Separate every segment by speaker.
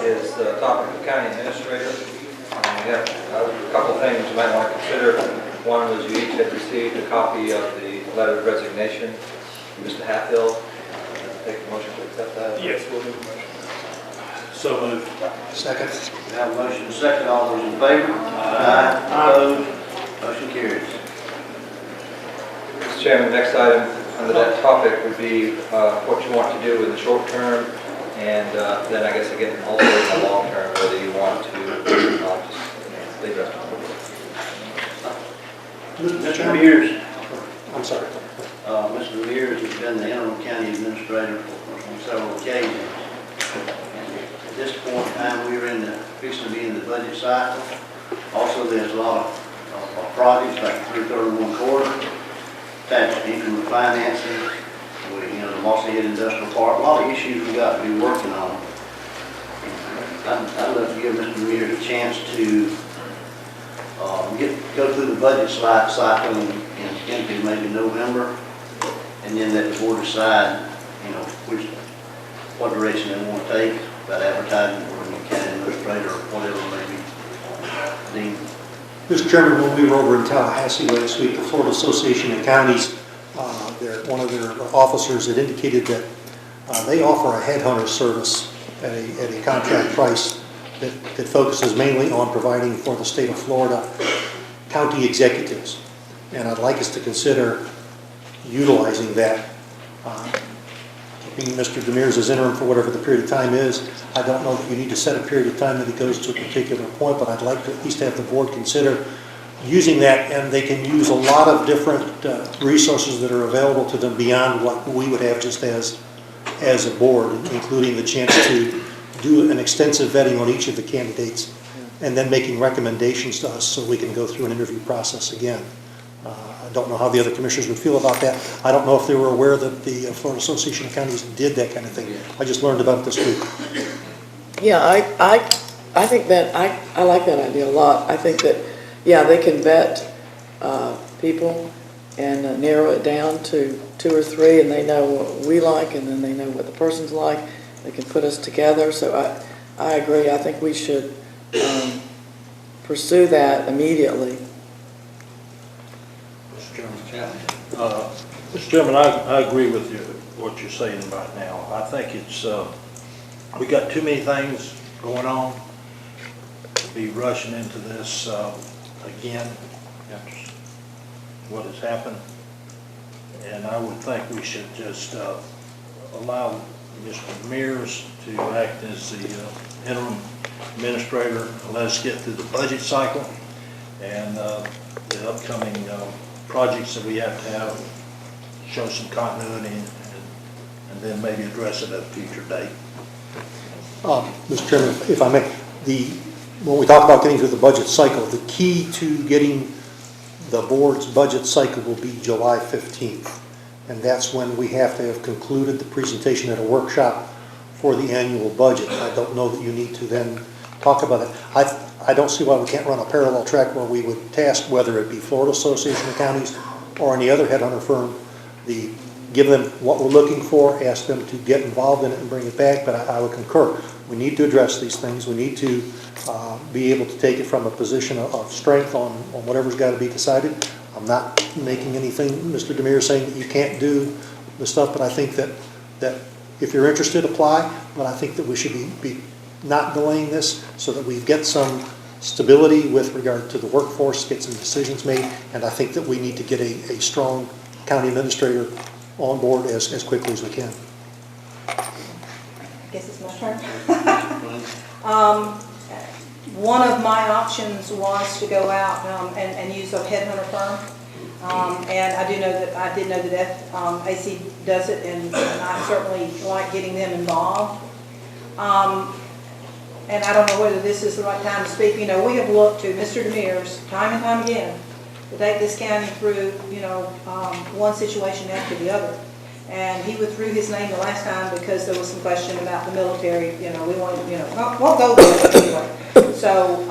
Speaker 1: is the topic of county administrator. We have a couple of things you might want to consider. One was you each had received a copy of the letter of resignation from Mr. Hatfield. Take the motion to accept that.
Speaker 2: Yes, we'll move the motion. So moved.
Speaker 3: Second.
Speaker 4: We have a motion and a second. All those in favor? Aye. Opposed? Motion carries.
Speaker 1: Mr. Chairman, the next item under that topic would be what you want to do in the short term, and then I guess again also in the long term, whether you want to just leave it up to the board.
Speaker 4: Mr. Mears.
Speaker 3: I'm sorry.
Speaker 4: Mr. Mears has been the interim county administrator on several occasions. At this point in time, we're fixing to be in the budget cycle. Also, there's a lot of projects like 331 quarter, tax income financing, the Mossy Head Industrial Park, a lot of issues we've got to be working on. I'd love to give Mr. Mears a chance to go through the budget cycle into maybe November, and then let the board decide, what direction they want to take about advertising for a new county administrator or whatever may be deemed.
Speaker 3: Mr. Chairman, when we were over in Tallahassee last week, the Florida Association of Counties, one of their officers had indicated that they offer a headhunter service at a contract price that focuses mainly on providing for the state of Florida county executives. And I'd like us to consider utilizing that. Keeping Mr. Demers as interim for whatever the period of time is. I don't know that you need to set a period of time that it goes to a particular point, but I'd like to at least have the board consider using that, and they can use a lot of different resources that are available to them beyond what we would have just as a board, including the chance to do an extensive vetting on each of the candidates and then making recommendations to us so we can go through an interview process again. I don't know how the other commissioners would feel about that. I don't know if they were aware that the Florida Association of Counties did that kind of thing. I just learned about it this week.
Speaker 5: Yeah, I think that, I like that idea a lot. I think that, yeah, they can vet people and narrow it down to 2 or 3, and they know what we like, and then they know what the person's like. They can put us together. So I agree. I think we should pursue that immediately.
Speaker 2: Mr. Chairman, I agree with you, what you're saying right now. I think it's, we got too many things going on to be rushing into this again after what has happened. And I would think we should just allow Mr. Mears to act as the interim administrator and let us get through the budget cycle and the upcoming projects that we have to have, show some continuity, and then maybe address it at a future date.
Speaker 3: Mr. Chairman, if I may, when we talk about getting through the budget cycle, the key to getting the board's budget cycle will be July 15th. And that's when we have to have concluded the presentation at a workshop for the annual budget. I don't know that you need to then talk about it. I don't see why we can't run a parallel track where we would task, whether it be Florida Association of Counties or any other headhunter firm, give them what we're looking for, ask them to get involved in it and bring it back. But I would concur. We need to address these things. We need to be able to take it from a position of strength on whatever's got to be decided. I'm not making anything, Mr. Demers, saying that you can't do the stuff, but I think that if you're interested, apply. But I think that we should be not delaying this so that we get some stability with regard to the workforce, get some decisions made, and I think that we need to get a strong county administrator on board as quickly as we can.
Speaker 6: I guess it's my turn. One of my options was to go out and use a headhunter firm, and I did know that AC does it, and I certainly like getting them involved. And I don't know whether this is the right time to speak. We have looked to Mr. Demers time and time again to take this county through, one situation after the other. And he withdrew his name the last time because there was some question about the military. We wanted, won't go there anyway. So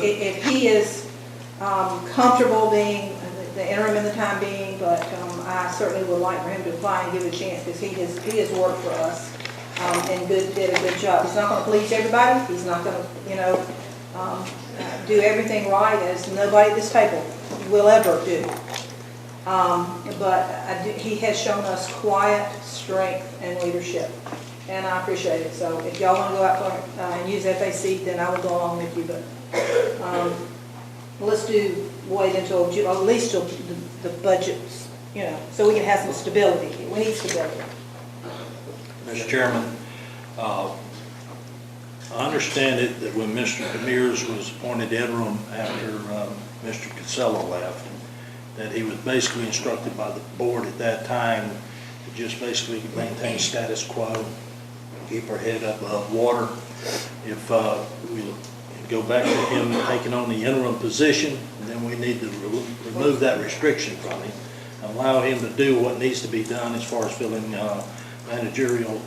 Speaker 6: if he is comfortable being the interim in the time being, but I certainly would like for him to apply and give it a chance because he has worked for us and did a good job. He's not gonna please everybody, he's not gonna, do everything right, as nobody at this table will ever do. But he has shown us quiet strength and leadership, and I appreciate it. So if y'all want to go out for, and use FAC, then I will go along with you, but let's wait until, at least till the budgets, so we can have some stability. We need stability.
Speaker 2: Mr. Chairman, I understand it that when Mr. Demers was appointed interim after Mr. Casella left, that he was basically instructed by the board at that time to just basically maintain status quo, keep our head above water. If we go back to him taking on the interim position, then we need to remove that restriction from him, allow him to do what needs to be done as far as filling managerial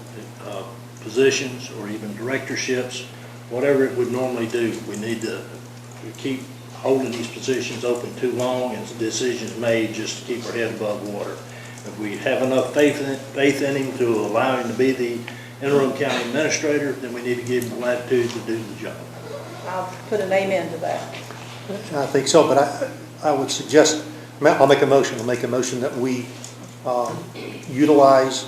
Speaker 2: positions or even directorships, whatever it would normally do. We need to keep holding these positions open too long and decisions made just to keep our head above water. If we have enough faith in him to allow him to be the interim county administrator, then we need to give him the latitude to do the job.
Speaker 6: I'll put an amen to that.
Speaker 3: I think so, but I would suggest, I'll make a motion that we utilize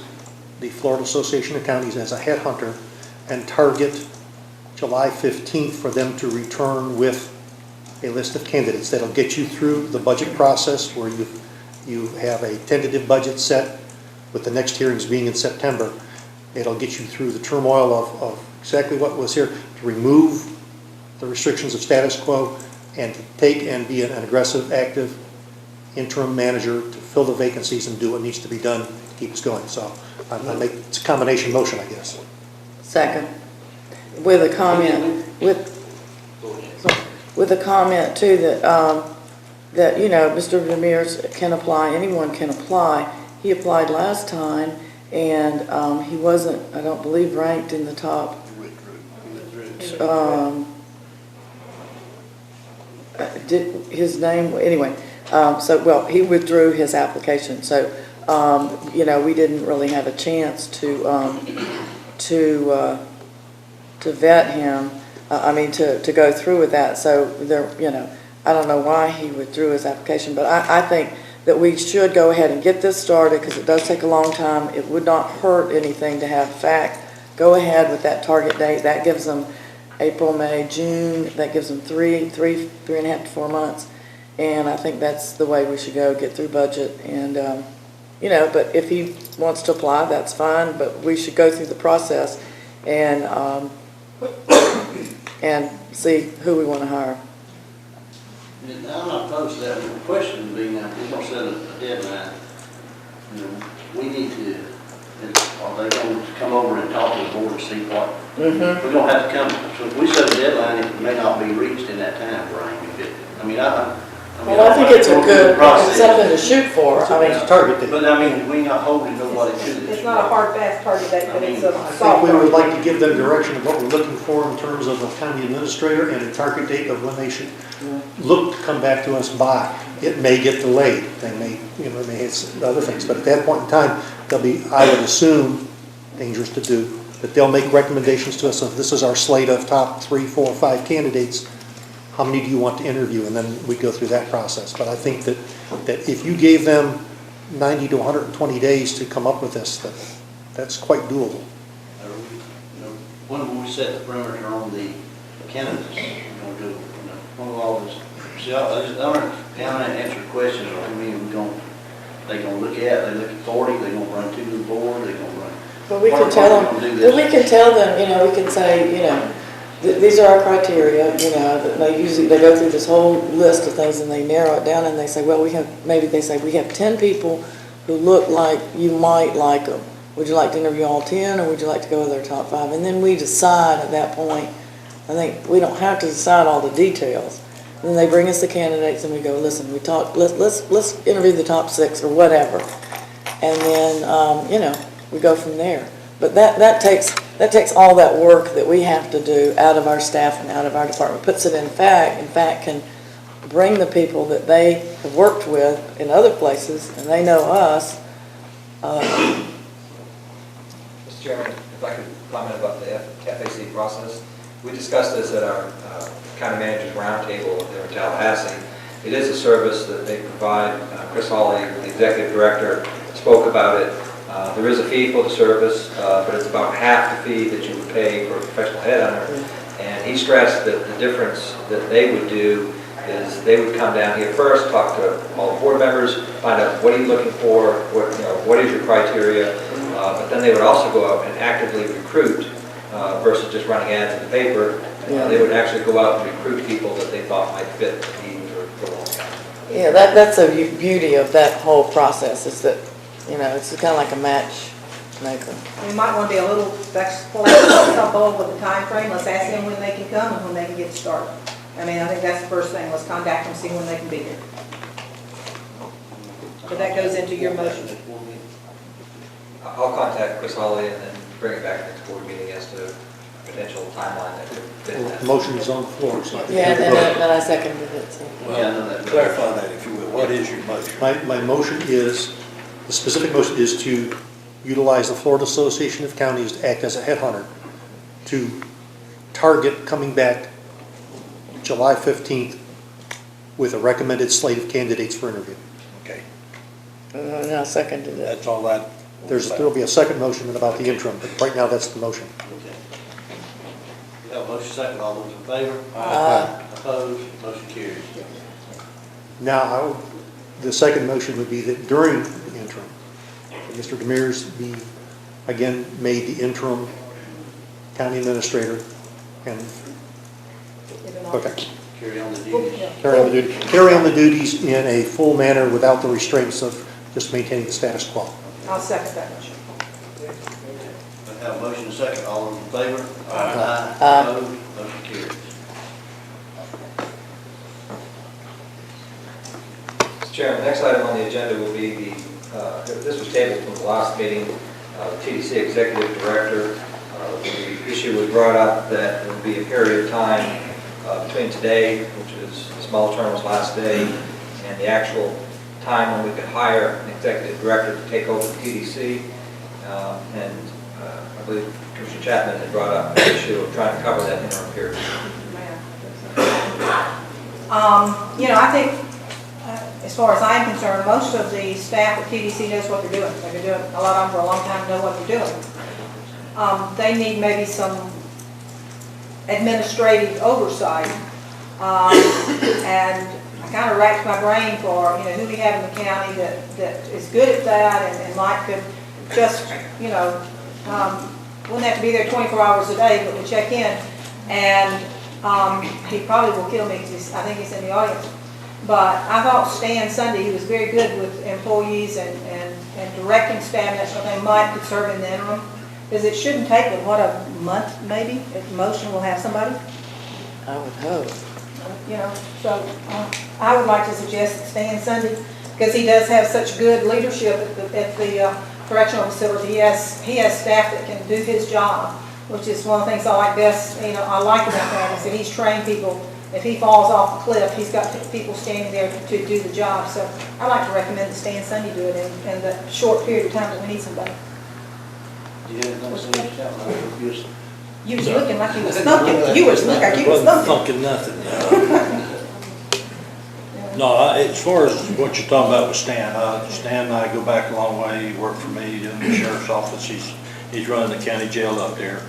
Speaker 3: the Florida Association of Counties as a headhunter and target July 15th for them to return with a list of candidates. That'll get you through the budget process where you have a tentative budget set with the next hearings being in September. It'll get you through the turmoil of exactly what was here, to remove the restrictions of status quo and to take and be an aggressive, active interim manager to fill the vacancies and do what needs to be done to keep us going. So it's a combination motion, I guess.
Speaker 5: Second, with a comment, with a comment too that Mr. Demers can apply, anyone can apply. He applied last time and he wasn't, I don't believe, ranked in the top. Did his name anyway? He withdrew his application. So we didn't really have a chance to vet him. To go through with that. So there, I don't know why he withdrew his application, but I think that we should go ahead and get this started because it does take a long time. It would not hurt anything to have fact. Go ahead with that target date. That gives them April, May, June. That gives them three and a half to 4 months. And I think that's the way we should go, get through budget. And, but if he wants to apply, that's fine. But we should go through the process and see who we want to hire.
Speaker 4: I'm not opposed to that. The question being that we're going to set a deadline. We need to, are they going to come over and talk to the board and see what? We're going to have to come. So if we set a deadline, it may not be reached in that time frame.
Speaker 5: I think it's it's something to shoot for.
Speaker 3: It's a target date.
Speaker 4: But we're not holding nobody to this.
Speaker 6: It's not a hard, fast target date, but it's a
Speaker 3: I think
Speaker 6: soft
Speaker 3: we would
Speaker 6: target.
Speaker 3: like to give them direction of what we're looking for in terms of a county administrator and a target date of when they should look to come back to us by. It may get delayed. They may, they may hit other things, but at that point in time, they'll be, I would assume, dangerous to do, that they'll make recommendations to us. So if this is our slate of top 3, 4, 5 candidates, how many do you want to interview? And then we go through that process. But I think that if you gave them 90 to 120 days to come up with this, that's quite doable.
Speaker 4: When we set the perimeter on the candidates, we're going to do, one of all this. See, I don't answer questions, or they going to look at 40, they going to run 2 to the board, they going to run.
Speaker 5: But we can tell them, we can say, these are our criteria, that they go through this whole list of things and they narrow it down and they say, well, we have 10 people who look like you might like them. Would you like to interview all 10 or would you like to go with their top 5? And then we decide at that point. I think we don't have to decide all the details. And then they bring us the candidates and we go, listen, let's interview the top 6 or whatever. And then, we go from there. But that takes all that work that we have to do out of our staff and out of our department, puts it in fact can bring the people that they have worked with in other places and they know us.
Speaker 1: Mr. Chairman, if I could comment about the FAC process. We discussed this at our county managers roundtable there in Tallahassee. It is a service that they provide. Chris Hawley, the executive director, spoke about it. There is a fee for the service, but it's about half the fee that you would pay for a professional headhunter. And he stressed that the difference that they would do is they would come down here first, talk to all the board members, find out what are you looking for, what is your criteria, but then they would also go out and actively recruit versus just running ads in the paper. They would actually go out and recruit people that they thought might fit the need for Walton County.
Speaker 5: Yeah, that's the beauty of that whole process, is that, it's kind of like a matchmaker.
Speaker 6: We might want to be a little flexible with the time frame. Let's ask them when they can come and when they can get started. I mean, I think that's the first thing. Let's contact them, see when they can be here. So that goes into your motion.
Speaker 1: I'll contact Chris Hawley and then bring it back next board meeting as to a potential timeline that could fit
Speaker 3: Well,
Speaker 1: that.
Speaker 3: the motion is on the floor, so I think
Speaker 5: Yeah,
Speaker 3: we can
Speaker 5: and
Speaker 3: vote.
Speaker 5: then I seconded it, so.
Speaker 4: Yeah, I know that.
Speaker 2: Clarify that if you will. What is your motion?
Speaker 3: My motion is, the specific motion is to utilize the Florida Association of Counties to act as a headhunter to target coming back July 15th with a recommended slate of candidates for interview.
Speaker 2: Okay,
Speaker 5: And I seconded it.
Speaker 2: that's all that.
Speaker 3: There'll be a second motion about the interim, but right now that's the motion.
Speaker 7: Okay. We have a motion second, all those in favor? Opposed, motion carries.
Speaker 3: Now, the second motion would be that during the interim, that Mr. Demers be, again, made the interim county administrator and, okay,
Speaker 7: Carry on the duties.
Speaker 3: carry on the duties in a full manner without the restraints of just maintaining the status quo.
Speaker 6: I'll second that motion.
Speaker 7: We have a motion second, all those in favor?
Speaker 3: Aye.
Speaker 7: Opposed, motion carries.
Speaker 1: Mr. Chairman, the next item on the agenda will be this was tabled from the last meeting, TDC Executive Director. The issue was brought up that there would be a period of time between today, which is the small term's last day, and the actual time when we could hire an executive director to take over the TDC. And I believe Commissioner Chapman had brought up the issue of trying to cover that interim period.
Speaker 6: I think, as far as I'm concerned, most of the staff at TDC knows what they're doing. They've been doing, a lot of them for a long time know what they're doing. They need maybe some administrative oversight. And I kind of racked my brain for, who we have in the county that is good at that and Mike could just, wouldn't have to be there 24 hours a day, but would check in. And he probably will kill me because I think he's in the audience. But I thought Stan Sunday, he was very good with employees and directing staff and that sort of thing. Mike could serve in the interim. Because it shouldn't take, a month maybe, at most, we'll have somebody.
Speaker 5: I would hope.
Speaker 6: So I would like to suggest that Stan Sunday, because he does have such good leadership at the correctional facility. He has staff that can do his job, which is one of the things I like best. I like about that is that he's trained people. If he falls off the cliff, he's got people standing there to do the job. So I'd like to recommend that Stan Sunday do it in the short period of time that we need somebody.
Speaker 7: You have anything to say, Chapman?
Speaker 6: You was looking like you was thinking. You was looking like you was
Speaker 2: Wasn't
Speaker 6: thinking.
Speaker 2: nothing. No, as far as what you're talking about with Stan, Stan and I go back a long way. He worked for me in the sheriff's office. He's running the county jail up there.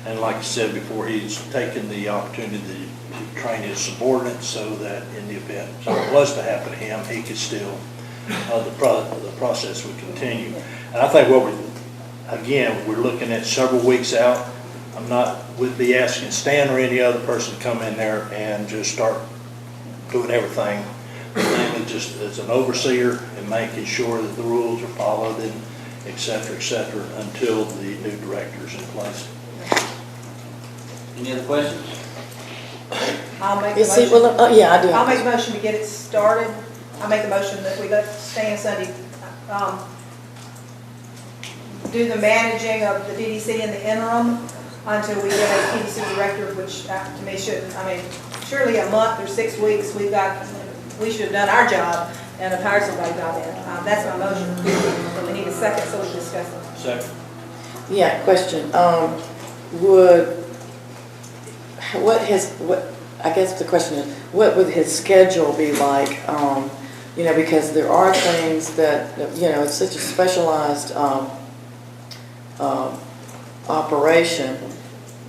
Speaker 2: And like I said before, he's taken the opportunity to train his subordinates so that in the event something was to happen to him, he could still, the process would continue. And I think we're looking at several weeks out. Would be asking Stan or any other person to come in there and just start doing everything. Mainly just as an overseer and making sure that the rules are followed and et cetera, until the new director's in place.
Speaker 7: Any other questions?
Speaker 6: I'll make a
Speaker 5: You see,
Speaker 6: motion.
Speaker 5: well, yeah, I do.
Speaker 6: I'll make a motion to get it started. I'll make a motion that we let Stan Sunday do the managing of the DDC in the interim until we get a TDC director, which to me surely a month or 6 weeks, we should have done our job and have hired somebody by then. That's my motion. So we need a second, so we discuss it.
Speaker 7: Second.
Speaker 5: Yeah, question. I guess the question is, what would his schedule be like? You know, because there are things that, you know, it's such a specialized operation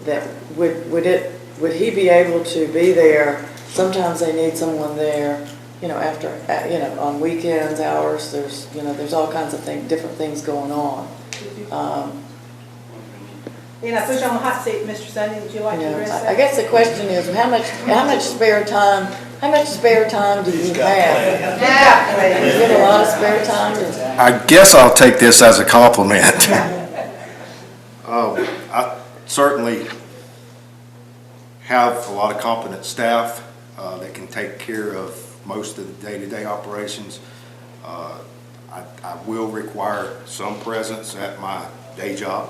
Speaker 5: that would he be able to be there? Sometimes they need someone there, you know, after, you know, on weekends, hours, there's all kinds of different things going on.
Speaker 6: You know, put you on the hot seat, Mr. Sunday, would you like to address that?
Speaker 5: I guess the question is, how much spare time do you have?
Speaker 6: Yeah.
Speaker 5: Do you have a lot of spare time?
Speaker 8: I guess I'll take this as a compliment. I certainly have a lot of competent staff that can take care of most of the day-to-day operations. I will require some presence at my day job,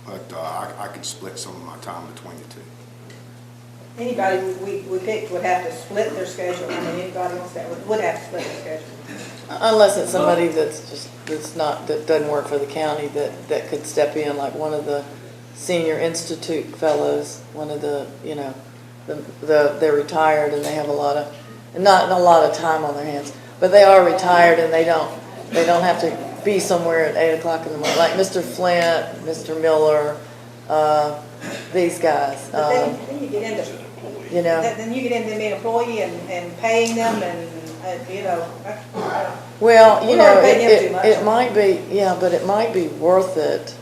Speaker 8: but I could split some of my time between the two.
Speaker 6: Anybody we picked would have to split their schedule. I mean, anybody else that would have to split their schedule.
Speaker 5: Unless it's somebody that doesn't work for the county that could step in, like one of the senior institute fellows, one of the, you know, they're retired and they have not a lot of time on their hands, but they are retired and they don't have to be somewhere at 8 o'clock in the morning, like Mr. Flint, Mr. Miller, these guys.
Speaker 6: But then you get into,
Speaker 5: you know.
Speaker 6: then you get into being an employee and paying them and, you know.
Speaker 5: Well, you
Speaker 6: We're
Speaker 5: know,
Speaker 6: not paying him too much.
Speaker 5: it might be, yeah, but it might be worth it.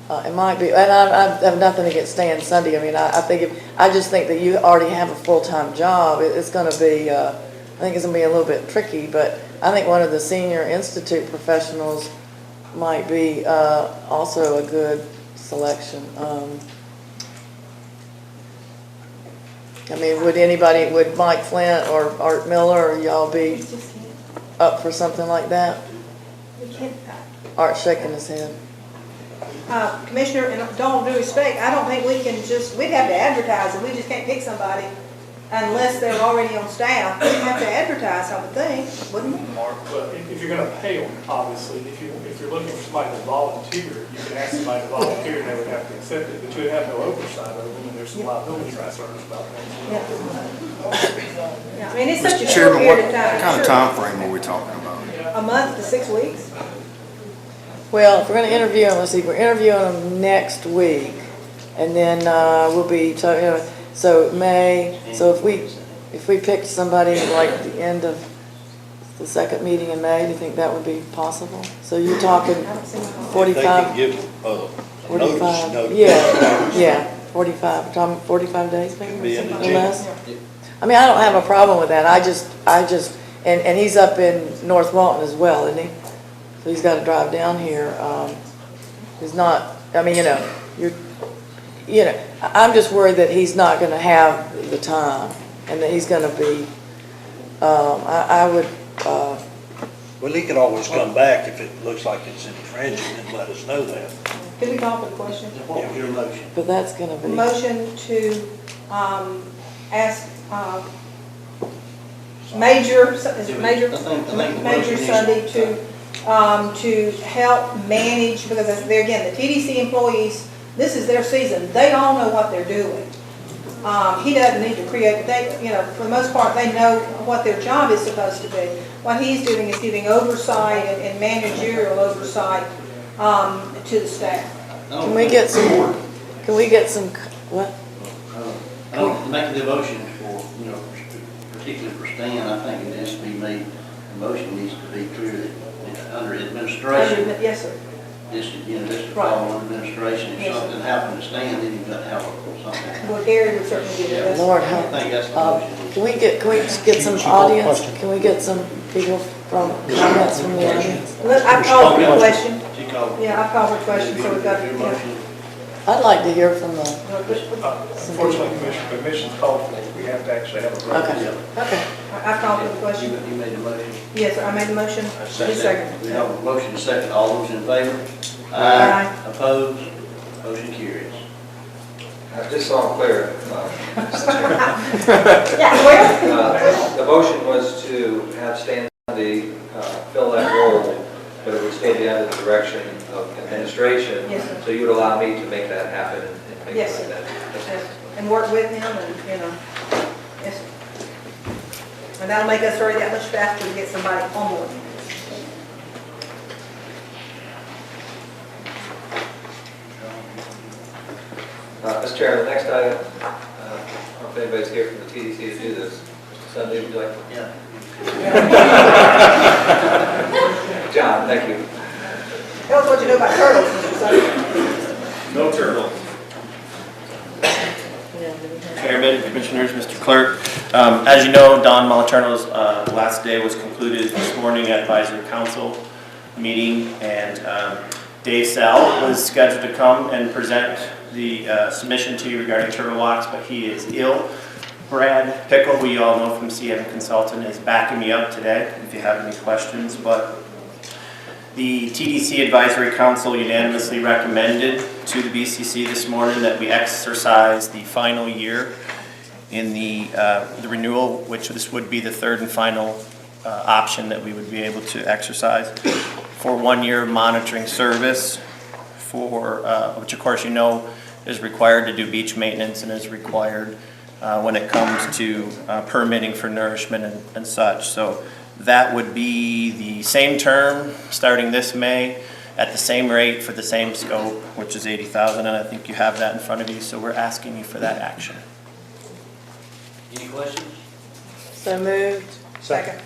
Speaker 5: It might be, and I have nothing against staying Sunday. I mean, I just think that you already have a full-time job. It's going to be, I think it's going to be a little bit tricky, but I think one of the senior institute professionals might be also a good selection. I mean, would Mike Flint or Art Miller or y'all be up for something like that?
Speaker 6: We can't.
Speaker 5: Art's shaking his head.
Speaker 6: Commissioner, and with all due respect, I don't think we can we'd have to advertise it. We just can't pick somebody unless they're already on staff. We'd have to advertise, I would think, wouldn't we?
Speaker 9: Mark, but if you're gonna pay them, obviously, if you're looking for somebody to volunteer, you can ask somebody to volunteer and they would have to accept it, but you would have no oversight over them, and there's some liability concerns about that.
Speaker 6: Yeah, I mean, it's such a
Speaker 8: Mr.
Speaker 6: short
Speaker 8: Chairman, what
Speaker 6: period of time.
Speaker 8: kind of
Speaker 6: Sure.
Speaker 8: time frame are we talking about?
Speaker 6: A month to 6 weeks?
Speaker 5: Well, if we're going to interview them, let's see, we're interviewing them next week, and then we'll be, so May, so if we picked somebody like at the end of the second meeting in May, do you think that would be possible? So you're talking 45?
Speaker 2: They can give notice.
Speaker 5: Yeah, 45, talking 45 days maybe,
Speaker 2: Be in
Speaker 5: or
Speaker 2: the
Speaker 5: less? I mean, I don't have a problem with that, I just, and he's up in North Walton as well, isn't he? So he's got to drive down here. He's not, I mean, I'm just worried that he's not going to have the time and that he's going to be, I would.
Speaker 2: Well, he could always come back if it looks like it's infringing and let us know that.
Speaker 6: Could we call for the question?
Speaker 7: What was your motion?
Speaker 5: But that's going to be.
Speaker 6: Motion to ask Major Sunday to help manage, because they're, again, the TDC employees, this is their season. They all know what they're doing. He doesn't need to create, for the most part, they know what their job is supposed to be. What he's doing is giving oversight and managerial oversight to the staff.
Speaker 5: Can we get some, what?
Speaker 4: I don't make the motion for, particularly for Stan. I think it has to be made, the motion needs to be clear that under administration.
Speaker 6: Yes, sir.
Speaker 4: This to fall under administration. If something happened to Stan, then you've got to have something.
Speaker 6: Well, Gary would certainly do that.
Speaker 5: Lord,
Speaker 4: I think that's the motion.
Speaker 5: Can we get some audience? Can we get some people from comments from the audience?
Speaker 6: Look, I called for the question.
Speaker 4: She called.
Speaker 6: Yeah, I called for the question, so we've got,
Speaker 4: Your motion.
Speaker 5: I'd like to hear from the.
Speaker 9: Unfortunately, the mission's called for, we have to actually have a vote.
Speaker 5: Okay.
Speaker 6: I called for the question.
Speaker 4: You made the motion.
Speaker 6: Yes, sir, I made the motion. Second.
Speaker 4: We have a motion to second. All those in favor?
Speaker 6: Aye.
Speaker 4: Opposed? Motion carries.
Speaker 1: Just so I'm clear,
Speaker 6: Yeah, well,
Speaker 1: the motion was to have Stan Sunday fill that role but it would still be under the direction of administration.
Speaker 6: Yes, sir.
Speaker 1: So you would allow me to make that happen and make
Speaker 6: Yes,
Speaker 1: it like
Speaker 6: sir.
Speaker 1: that?
Speaker 6: Yes, and work with him and, yes. sir. And that'll make us hurry that much faster to get somebody on board.
Speaker 1: Mr. Chairman, the next item, I don't know if anybody's here from the TDC to do this. Mr. Sunday, would you like to?
Speaker 4: Yeah.
Speaker 1: John, thank you.
Speaker 6: Tell us what you know about turtles, Mr. Sunday.
Speaker 10: No turtles. Chairman, Commissioners, Mr. Clerk. As you know, Don Moliterno's last day was concluded this morning at Advisory Council meeting, and Dave Sal was scheduled to come and present the submission to you regarding turtle locks, but he is ill. Brad Pickle, who you all know from CM Consultant, is backing me up today if you have any questions, but the TDC Advisory Council unanimously recommended to the BCC this morning that we exercise the final year in the renewal, which this would be the third and final option that we would be able to exercise for 1 year monitoring service for, which of course you know is required to do beach maintenance and is required when it comes to permitting for nourishment and such. So that would be the same term starting this May at the same rate for the same scope, which is $80,000, and I think you have that in front of you, so we're asking you for that action.
Speaker 4: Any questions?
Speaker 5: So moved.
Speaker 6: Second.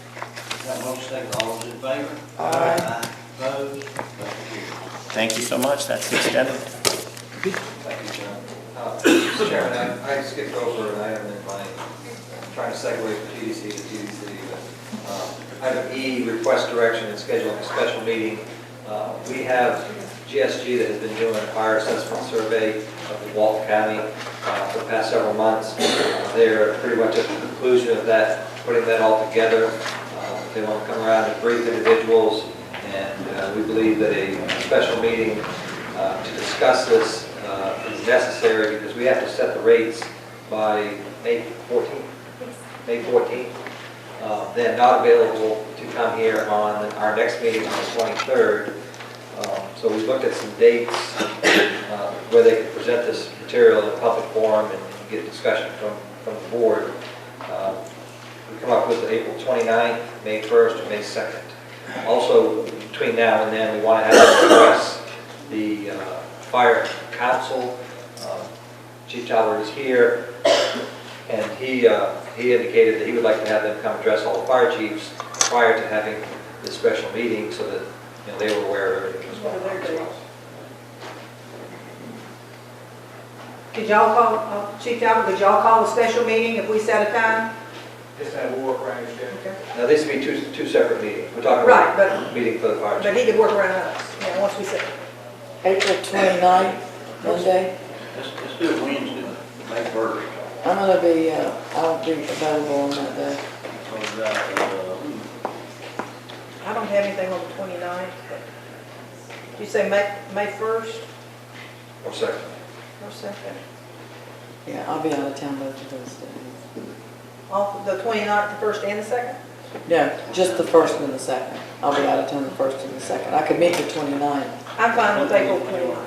Speaker 4: Got a motion second, all those in favor?
Speaker 5: Aye.
Speaker 4: Opposed? Motion carries.
Speaker 10: Thank you so much. That's the extent of it.
Speaker 1: Thank you, John. Mr. Chairman, I skipped over an item in my, I'm trying to segue from TDC to TDC, but item E, request direction and scheduling a special meeting. We have GSG that has been doing a fire assessment survey of the Walton County for the past several months. They're pretty much at the conclusion of that, putting that all together. They want to come around and brief individuals, and we believe that a special meeting to discuss this is necessary because we have to set the rates by May 14th. May 14th. They're not available to come here on our next meeting on the 23rd. So we looked at some dates where they could present this material in a public forum and get discussion from the board. We come up with April 29th, May 1st, or May 2nd. Also, between now and then, we want to have them address the fire council. Chief Tyler is here, and he indicated that he would like to have them come address all the fire chiefs prior to having this special meeting so that they were aware of everything that was going on as well.
Speaker 6: Could y'all call, Chief Talbot, could y'all call a special meeting if we set a time?
Speaker 9: Just have a work around your schedule.
Speaker 6: Okay.
Speaker 1: Now, these would be two separate meetings. We're talking
Speaker 6: Right,
Speaker 1: about
Speaker 6: but-
Speaker 1: meeting for the fire
Speaker 6: But
Speaker 1: chief.
Speaker 6: he could work around us, once we set.
Speaker 5: April 29th, Monday.
Speaker 4: Let's do it Wednesday, May 1st.
Speaker 5: I'm gonna be, I won't be available on that day.
Speaker 4: So that,
Speaker 6: I don't have anything on the 29th, but you say May 1st
Speaker 1: Or second.
Speaker 6: or 2nd?
Speaker 5: Yeah, I'll be out of town both of those days.
Speaker 6: Off the 29th, the 1st and the 2nd?
Speaker 5: No, just the 1st and the 2nd. I'll be out of town the 1st and the 2nd. I could meet the 29th.
Speaker 6: I'm fine with April 29th.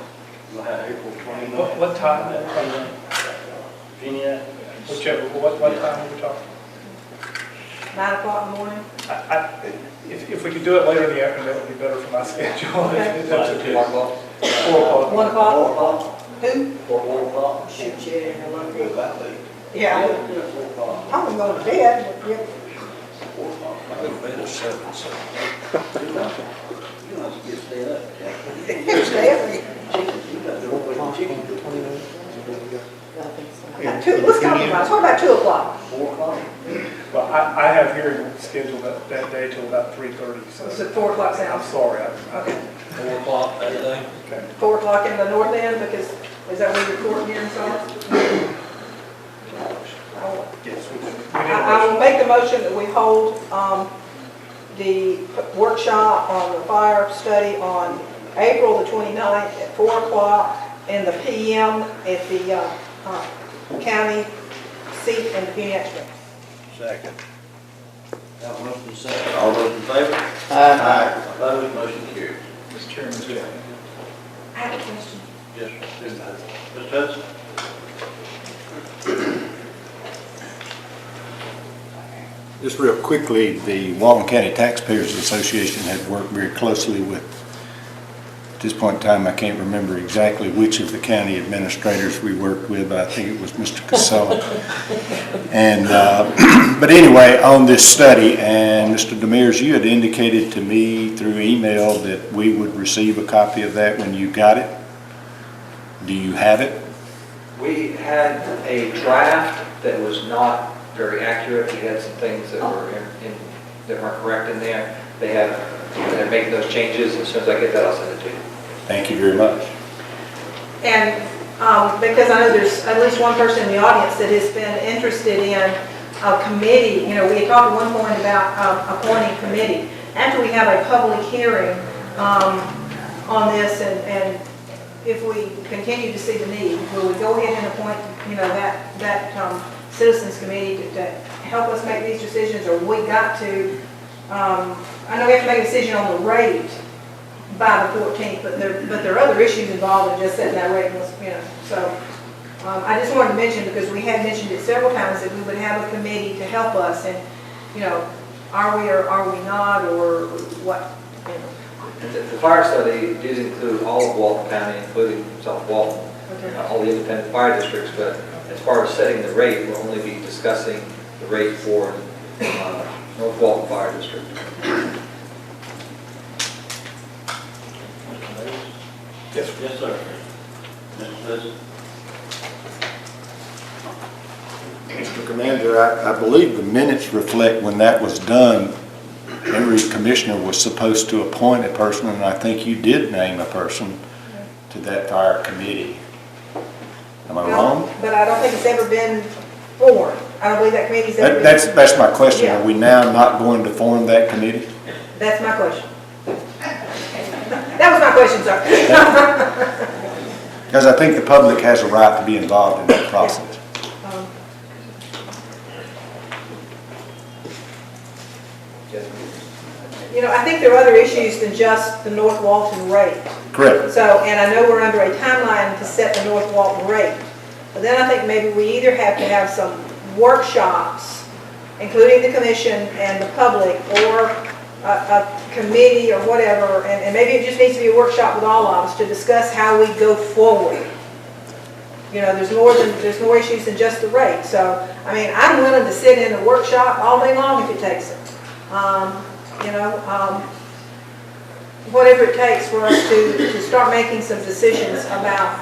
Speaker 4: we'll have April 29th.
Speaker 9: What time?
Speaker 4: Virginia,
Speaker 9: Whichever, what time are we talking?
Speaker 6: 9 o'clock in the morning?
Speaker 9: If we could do it later in the afternoon, that would be better for my schedule.
Speaker 6: Okay.
Speaker 9: If that's okay.
Speaker 1: 1 o'clock?
Speaker 9: 4 o'clock.
Speaker 6: 1 o'clock?
Speaker 4: 4 o'clock,
Speaker 6: Who?
Speaker 4: 4 o'clock.
Speaker 6: Shoot, yeah, I love
Speaker 4: We'll
Speaker 6: it.
Speaker 4: about be.
Speaker 6: Yeah,
Speaker 4: Do it 4 o'clock.
Speaker 6: I'm going to bed, but yeah.
Speaker 4: 4 o'clock.
Speaker 8: I go to bed at 7, so.
Speaker 4: You don't have to get stayed up, Jack.
Speaker 6: Stay up.
Speaker 4: Chicken, you got to do it with chicken.
Speaker 5: I think so.
Speaker 6: Let's compromise. What about 2 o'clock?
Speaker 4: 4 o'clock.
Speaker 9: Well, I have hearing scheduled that day till about 3:30,
Speaker 6: So
Speaker 9: so.
Speaker 6: 4 o'clock
Speaker 9: I'm
Speaker 6: sounds.
Speaker 9: sorry.
Speaker 6: Okay.
Speaker 7: 4 o'clock that day?
Speaker 9: Okay.
Speaker 6: 4 o'clock in the north end, because is that where your court hearings are?
Speaker 9: Yes, we did.
Speaker 6: I will make the motion that we hold the workshop on the fire study on April the 29th at 4 o'clock in the PM at the county seat in the Phoenix.
Speaker 2: Second.
Speaker 7: Have a motion second. All those in favor?
Speaker 5: Aye.
Speaker 7: Opposed, motion carries.
Speaker 9: Mr. Chairman, do I-
Speaker 6: I have a question.
Speaker 7: Yes, sir. Mr. Hudson?
Speaker 8: Just real quickly, the Walton County Taxpayers Association had worked very closely with, at this point in time, I can't remember exactly which of the county administrators we worked with, but I think it was Mr. Casella. And, but anyway, on this study, and Mr. Demers, you had indicated to me through email that we would receive a copy of that when you got it. Do you have it?
Speaker 1: We had a draft that was not very accurate. We had some things that were that weren't correct in there. They're making those changes. As soon as I get that, I'll send it to you.
Speaker 8: Thank you very much.
Speaker 6: And because I know there's at least one person in the audience that has been interested in a committee, we had talked at one point about appointing a committee. After we have a public hearing on this, and if we continue to see the need, will we go ahead and appoint, that citizens committee to help us make these decisions, or we got to, I know we have to make a decision on the rate by the 14th, but there are other issues involved in just setting that rate, so I just wanted to mention, because we had mentioned it several times, that we would have a committee to help us, and, are we or are we not, or what,
Speaker 1: The fire study did include all of Walton County, including South Walton,
Speaker 6: Okay.
Speaker 1: all the independent fire districts, but as far as setting the rate, we'll only be discussing the rate for North Walton Fire District.
Speaker 9: Yes, sir.
Speaker 7: Yes, sir. Mr. Hudson?
Speaker 8: Mr. Commander, I believe the minutes reflect when that was done, every commissioner was supposed to appoint a person, and I think you did name a person to that fire committee. Am I wrong?
Speaker 6: But I don't think it's ever been formed. I don't believe that committee's ever been.
Speaker 8: That's my question.
Speaker 6: Yeah.
Speaker 8: Are we now not going to form that committee?
Speaker 6: That's my question. That was my question, sir.
Speaker 8: Because I think the public has a right to be involved in that process.
Speaker 6: I think there are other issues than just the North Walton rate.
Speaker 8: Correct.
Speaker 6: So, and I know we're under a timeline to set the North Walton rate. But then I think maybe we either have to have some workshops, including the commission and the public, or a committee or whatever, and maybe it just needs to be a workshop with all of us to discuss how we go forward. There's more issues than just the rate. So, I mean, I'm willing to sit in a workshop all day long if it takes it. Whatever it takes for us to start making some decisions about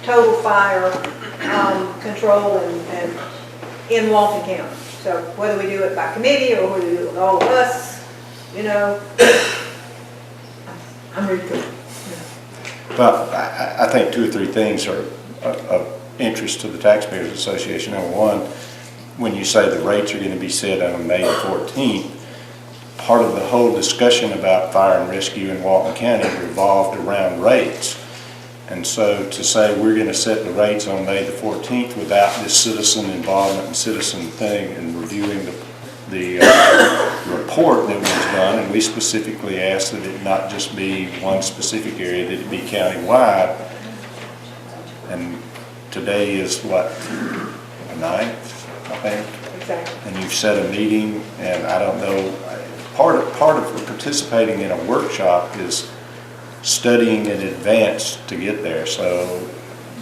Speaker 6: total fire control and in Walton County. So whether we do it by committee or whether we do it with all of us, I'm ready to go.
Speaker 8: Well, I think two or three things are of interest to the Taxpayers Association. Number one, when you say the rates are going to be set on May 14th, part of the whole discussion about fire and rescue in Walton County revolved around rates. And so to say we're going to set the rates on May the 14th without this citizen involvement and citizen thing and reviewing the report that was done, and we specifically asked that it not just be one specific area, that it be countywide. And today is what, the 9th, I think?
Speaker 6: Exactly.
Speaker 8: And you've set a meeting, and I don't know, part of participating in a workshop is studying in advance to get there. So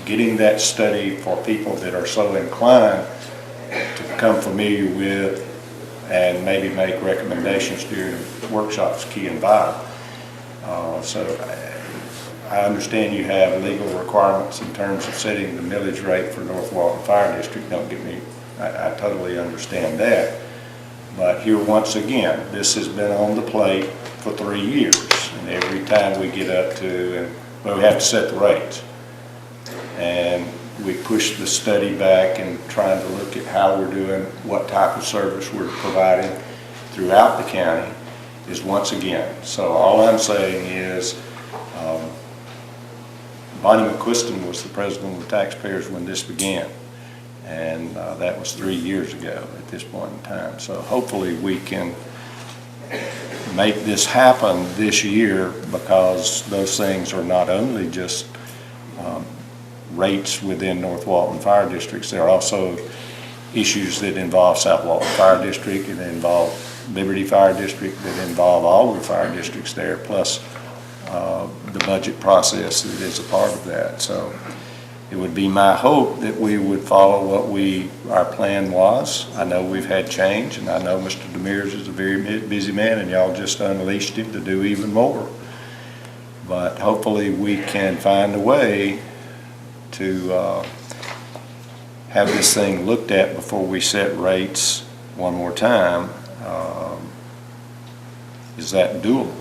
Speaker 8: getting that study for people that are so inclined to become familiar with and maybe make recommendations during workshops key and vital. So I understand you have legal requirements in terms of setting the millage rate for North Walton Fire District. Don't get me, I totally understand that. But here, once again, this has been on the plate for 3 years. And every time we get up to, we have to set the rates. And we push the study back and trying to look at how we're doing, what type of service we're providing throughout the county is once again. So all I'm saying is, Bonnie McQuiston was the president of the taxpayers when this began. And that was 3 years ago at this point in time. So hopefully we can make this happen this year, because those things are not only just rates within North Walton Fire Districts, there are also issues that involve South Walton Fire District and involve Liberty Fire District, that involve all the fire districts there, plus the budget process that is a part of that. So it would be my hope that we would follow what our plan was. I know we've had change, and I know Mr. Demers is a very busy man, and y'all just unleashed him to do even more. But hopefully we can find a way to have this thing looked at before we set rates one more time. Is that doable?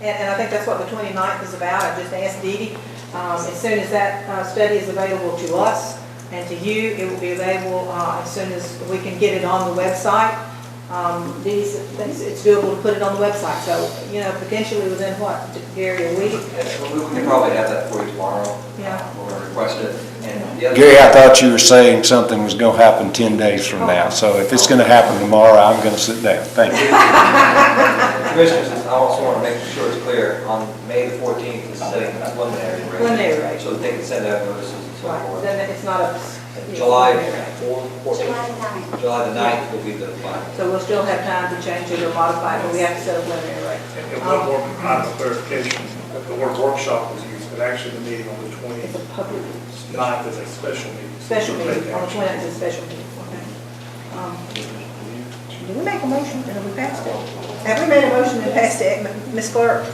Speaker 6: And I think that's what the 29th is about. I just asked Dee Dee. As soon as that study is available to us and to you, it will be available as soon as we can get it on the website. Dee Dee thinks it's doable to put it on the website. So, you know, potentially within what, Gary, a week?
Speaker 1: We can probably have that for you tomorrow.
Speaker 6: Yeah.
Speaker 1: We'll request it. And the other
Speaker 8: Gary, I thought you were saying something was going to happen 10 days from now. So if it's going to happen tomorrow, I'm going to sit down. Thank you.
Speaker 1: Commissioners, I also want to make sure it's clear, on May the 14th is setting a preliminary rate.
Speaker 6: Preliminary rate.
Speaker 1: So that they can send out notices and so
Speaker 6: Right,
Speaker 1: forth.
Speaker 6: then it's not a.
Speaker 1: July
Speaker 6: preliminary.
Speaker 1: 14th. July the 9th will be the final.
Speaker 6: So we'll still have time to change it or modify it, but we have to set a preliminary rate.
Speaker 9: And one more item of clarification, the word workshop was used, but actually the meeting on the
Speaker 6: It's a public
Speaker 9: 29th is a special meeting.
Speaker 6: special meeting, on the 29th is a special meeting. Okay. Did we make a motion and we passed it? Have we made a motion and passed it, Ms. Clerk?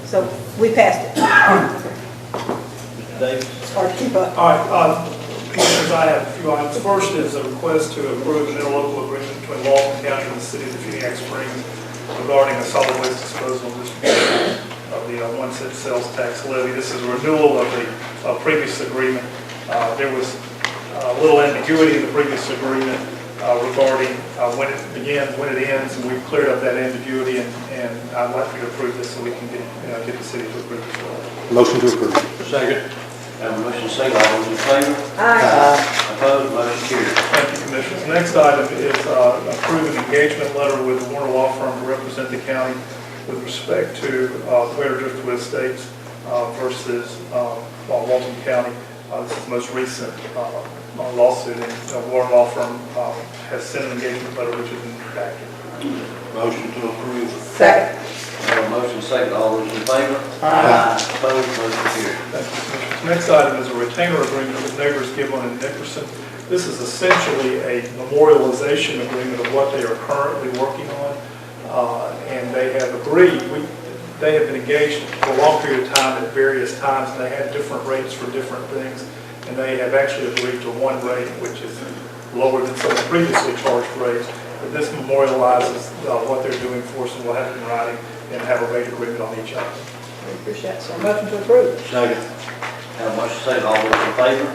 Speaker 6: So we passed it. It's hard to keep up.
Speaker 9: All right, Commissioners, I have a few items. First is a request to approve an interlocal agreement between Walton County and the City of Phoenix Springs regarding a solid waste disposal and distribution of the 1 cent sales tax levy. This is a renewal of the previous agreement. There was a little ambiguity in the previous agreement regarding when it begins, when it ends, and we've cleared up that ambiguity, and I'd like you to approve this so we can get the city to approve as well.
Speaker 3: Motion to approve.
Speaker 7: Second.
Speaker 4: Have a motion second, all those in favor?
Speaker 6: Aye.
Speaker 4: Opposed, motion carries.
Speaker 9: Thank you, Commissioners. Next item is approve an engagement letter with the Warner Law Firm to represent the county with respect to Greater Driftwood Estates versus Walton County. This is the most recent lawsuit, and Warner Law Firm has sent an engagement letter which is in your packet.
Speaker 7: Motion to approve.
Speaker 6: Second.
Speaker 4: Have a motion second, all those in favor?
Speaker 6: Aye.
Speaker 4: Opposed, motion carries.
Speaker 9: Thank you, Commissioners. Next item is a retainer agreement with neighbors Giblin and Nickerson. This is essentially a memorialization agreement of what they are currently working on, and they have agreed. They have been engaged for a long period of time at various times, and they had different rates for different things, and they have actually agreed to one rate, which is lower than some of the previously charged rates. But this memorializes what they're doing for us, and we'll have it in writing and have a rate agreement on each item.
Speaker 6: We appreciate it, sir. Motion to approve.
Speaker 7: Second.
Speaker 4: Have a motion second, all those in favor?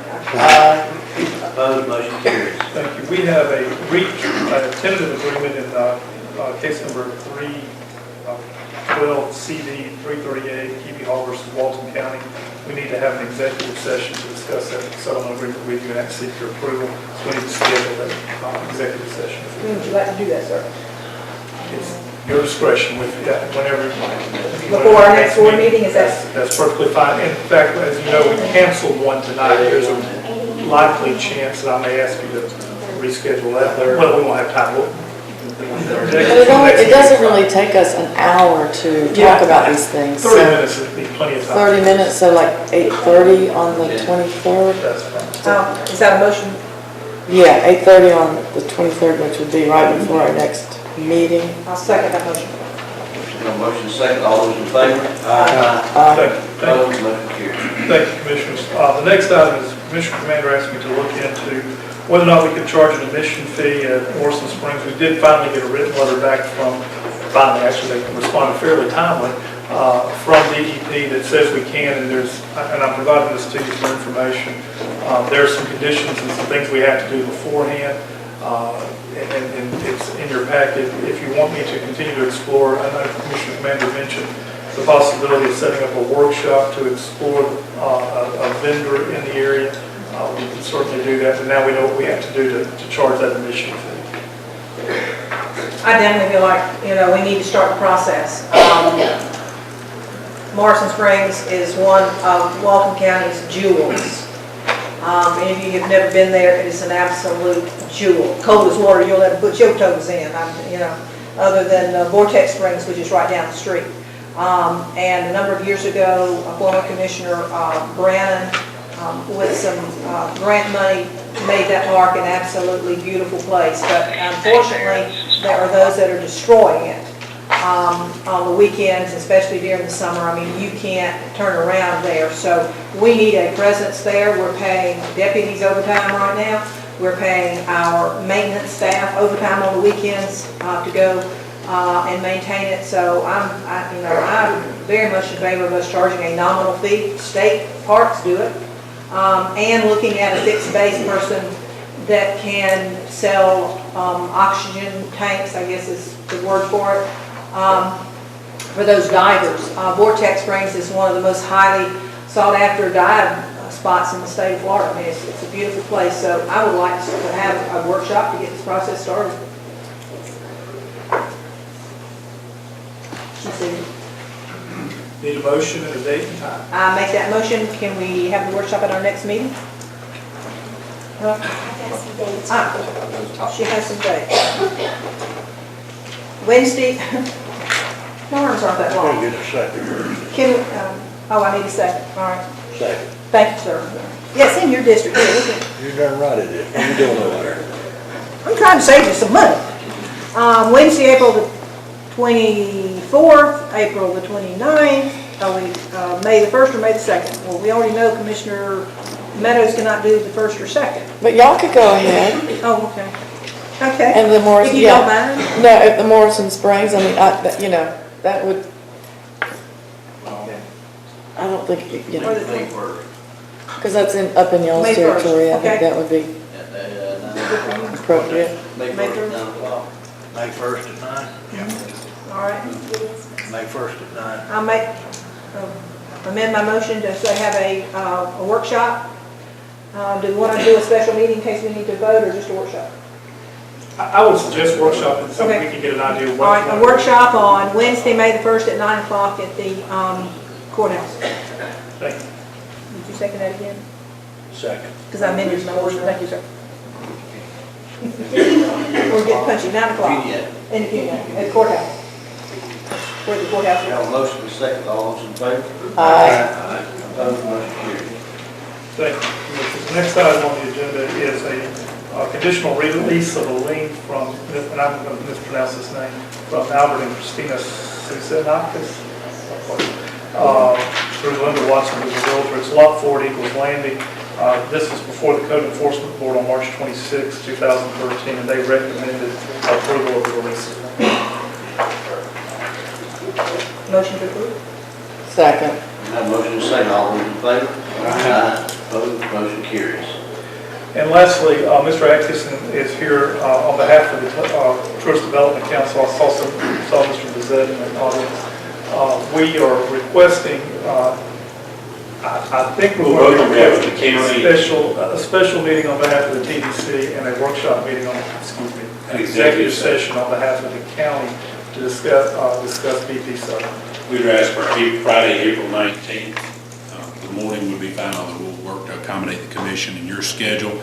Speaker 4: Opposed, motion carries.
Speaker 9: Thank you. We have a tentative agreement in case number 312 CD 338, Keepy Hall versus Walton County. We need to have an executive session to discuss that settlement agreement with you and seek your approval. So we need to schedule that executive session.
Speaker 6: When would you like to do that, sir?
Speaker 9: It's your discretion whenever.
Speaker 6: Before our next board meeting, is that?
Speaker 9: That's perfectly fine. In fact, as you know, we canceled one tonight. There's a likely chance that I may ask you to reschedule that. Well, we won't have time.
Speaker 5: But it doesn't really take us an hour to talk about these things.
Speaker 9: 30 minutes would be plenty of time.
Speaker 5: 30 minutes, so like 8:30 on the 23rd?
Speaker 9: That's fine.
Speaker 6: Is that a motion?
Speaker 5: Yeah, 8:30 on the 23rd, which would be right before our next meeting.
Speaker 6: I'll second that motion.
Speaker 4: Have a motion second, all those in favor?
Speaker 9: Thank you.
Speaker 4: Opposed, motion carries.
Speaker 9: Thank you, Commissioners. The next item is Commissioner Commander asked me to look into whether or not we could charge an admission fee at Morrison Springs. We did finally get a written letter back actually they responded fairly timely, from DEP that says we can, and I'm providing this to you for information. There are some conditions and some things we have to do beforehand, and it's in your packet. If you want me to continue to explore, I know Commissioner Commander mentioned the possibility of setting up a workshop to explore a vendor in the area. we can certainly do that, but now we know what we have to do to charge that admission fee.
Speaker 6: I definitely feel like, we need to start the process. Morrison Springs is one of Walton County's jewels. Any of you have never been there, it is an absolute jewel. Cold as water, you'll ever put your toes in, other than Vortex Springs, which is right down the street. And a number of years ago, former Commissioner Brannon, with some grant money, made that park an absolutely beautiful place. But unfortunately, there are those that are destroying it on the weekends, especially during the summer. I mean, you can't turn around there. So we need a presence there. We're paying deputies overtime right now. We're paying our maintenance staff overtime on the weekends to go and maintain it. So I'm very much in favor of us charging a nominal fee. State parks do it. And looking at a fixed base person that can sell oxygen tanks, I guess is the word for it, for those divers. Vortex Springs is one of the most highly sought after dive spots in the state of Florida. I mean, it's a beautiful place, so I would like to have a workshop to get this process started.
Speaker 9: Need a motion and a date and time.
Speaker 6: I make that motion. Can we have the workshop at our next meeting? She has some dates. Wednesday, my arms aren't that
Speaker 2: I'll
Speaker 6: long.
Speaker 2: get a second.
Speaker 6: I need a second. All right.
Speaker 2: Second.
Speaker 6: Thank you, sir. Yes, in your district. Here, look at-
Speaker 2: You done right at it. What are you doing over there?
Speaker 6: I'm trying to save you some money. Wednesday, April the 24th, April the 29th, May the 1st or May the 2nd? Well, we already know Commissioner Meadows cannot do the 1st or 2nd.
Speaker 5: But y'all could go ahead.
Speaker 6: Oh, okay. Okay.
Speaker 5: And the Morrison,
Speaker 6: If you don't mind.
Speaker 5: No, at the Morrison Springs, I mean, that would, I don't think,
Speaker 6: Or the
Speaker 7: May
Speaker 6: 20th.
Speaker 7: first.
Speaker 5: because that's up in y'all's
Speaker 6: May 1st,
Speaker 5: territory, I think
Speaker 6: okay.
Speaker 5: that would be appropriate.
Speaker 7: May
Speaker 6: May
Speaker 7: first,
Speaker 6: 1st.
Speaker 7: 9 o'clock.
Speaker 2: May 1st at 9?
Speaker 6: All right.
Speaker 2: May 1st at 9.
Speaker 6: I'll amend my motion to say have a workshop. Do we want to do a special meeting in case we need to vote, or just a workshop?
Speaker 9: I would suggest workship and so we can get an idea of what.
Speaker 6: All right, a workshop on Wednesday, May the 1st at 9 o'clock at the courthouse.
Speaker 9: Thank you.
Speaker 6: Did you second that again?
Speaker 2: Second.
Speaker 6: Because I amended my motion. Thank you, sir. We're getting punchy, 9 o'clock.
Speaker 7: Union.
Speaker 6: In the Union, at the courthouse. Where the courthouse
Speaker 7: We have a
Speaker 6: is.
Speaker 7: motion and a second. All those in favor?
Speaker 5: Aye.
Speaker 7: Opposed, motion carries.
Speaker 9: Thank you. The next item on the agenda is a conditional release of a lien from, and I'm going to mispronounce this name, from Albert and Christina Susanakis, through Linda Watson, who's a realtor. It's lot 4 equals landing. This was before the Code Enforcement Board on March 26, 2013, and they recommended approval of the release.
Speaker 6: Motion to approve.
Speaker 5: Second.
Speaker 7: We have a motion and a second. All those in favor? Aye. Opposed, motion carries.
Speaker 9: And lastly, Mr. Atkinson is here on behalf of the Tourist Development Council. I saw Mr. Bezet in the audience. We are requesting, I think we're going to request a special meeting on behalf of the TDC and a workshop meeting on, an executive session on behalf of the county to discuss BP settlement.
Speaker 11: We'd ask for Friday, April 19th. The morning would be fine, although we'll work to accommodate the commission in your schedule.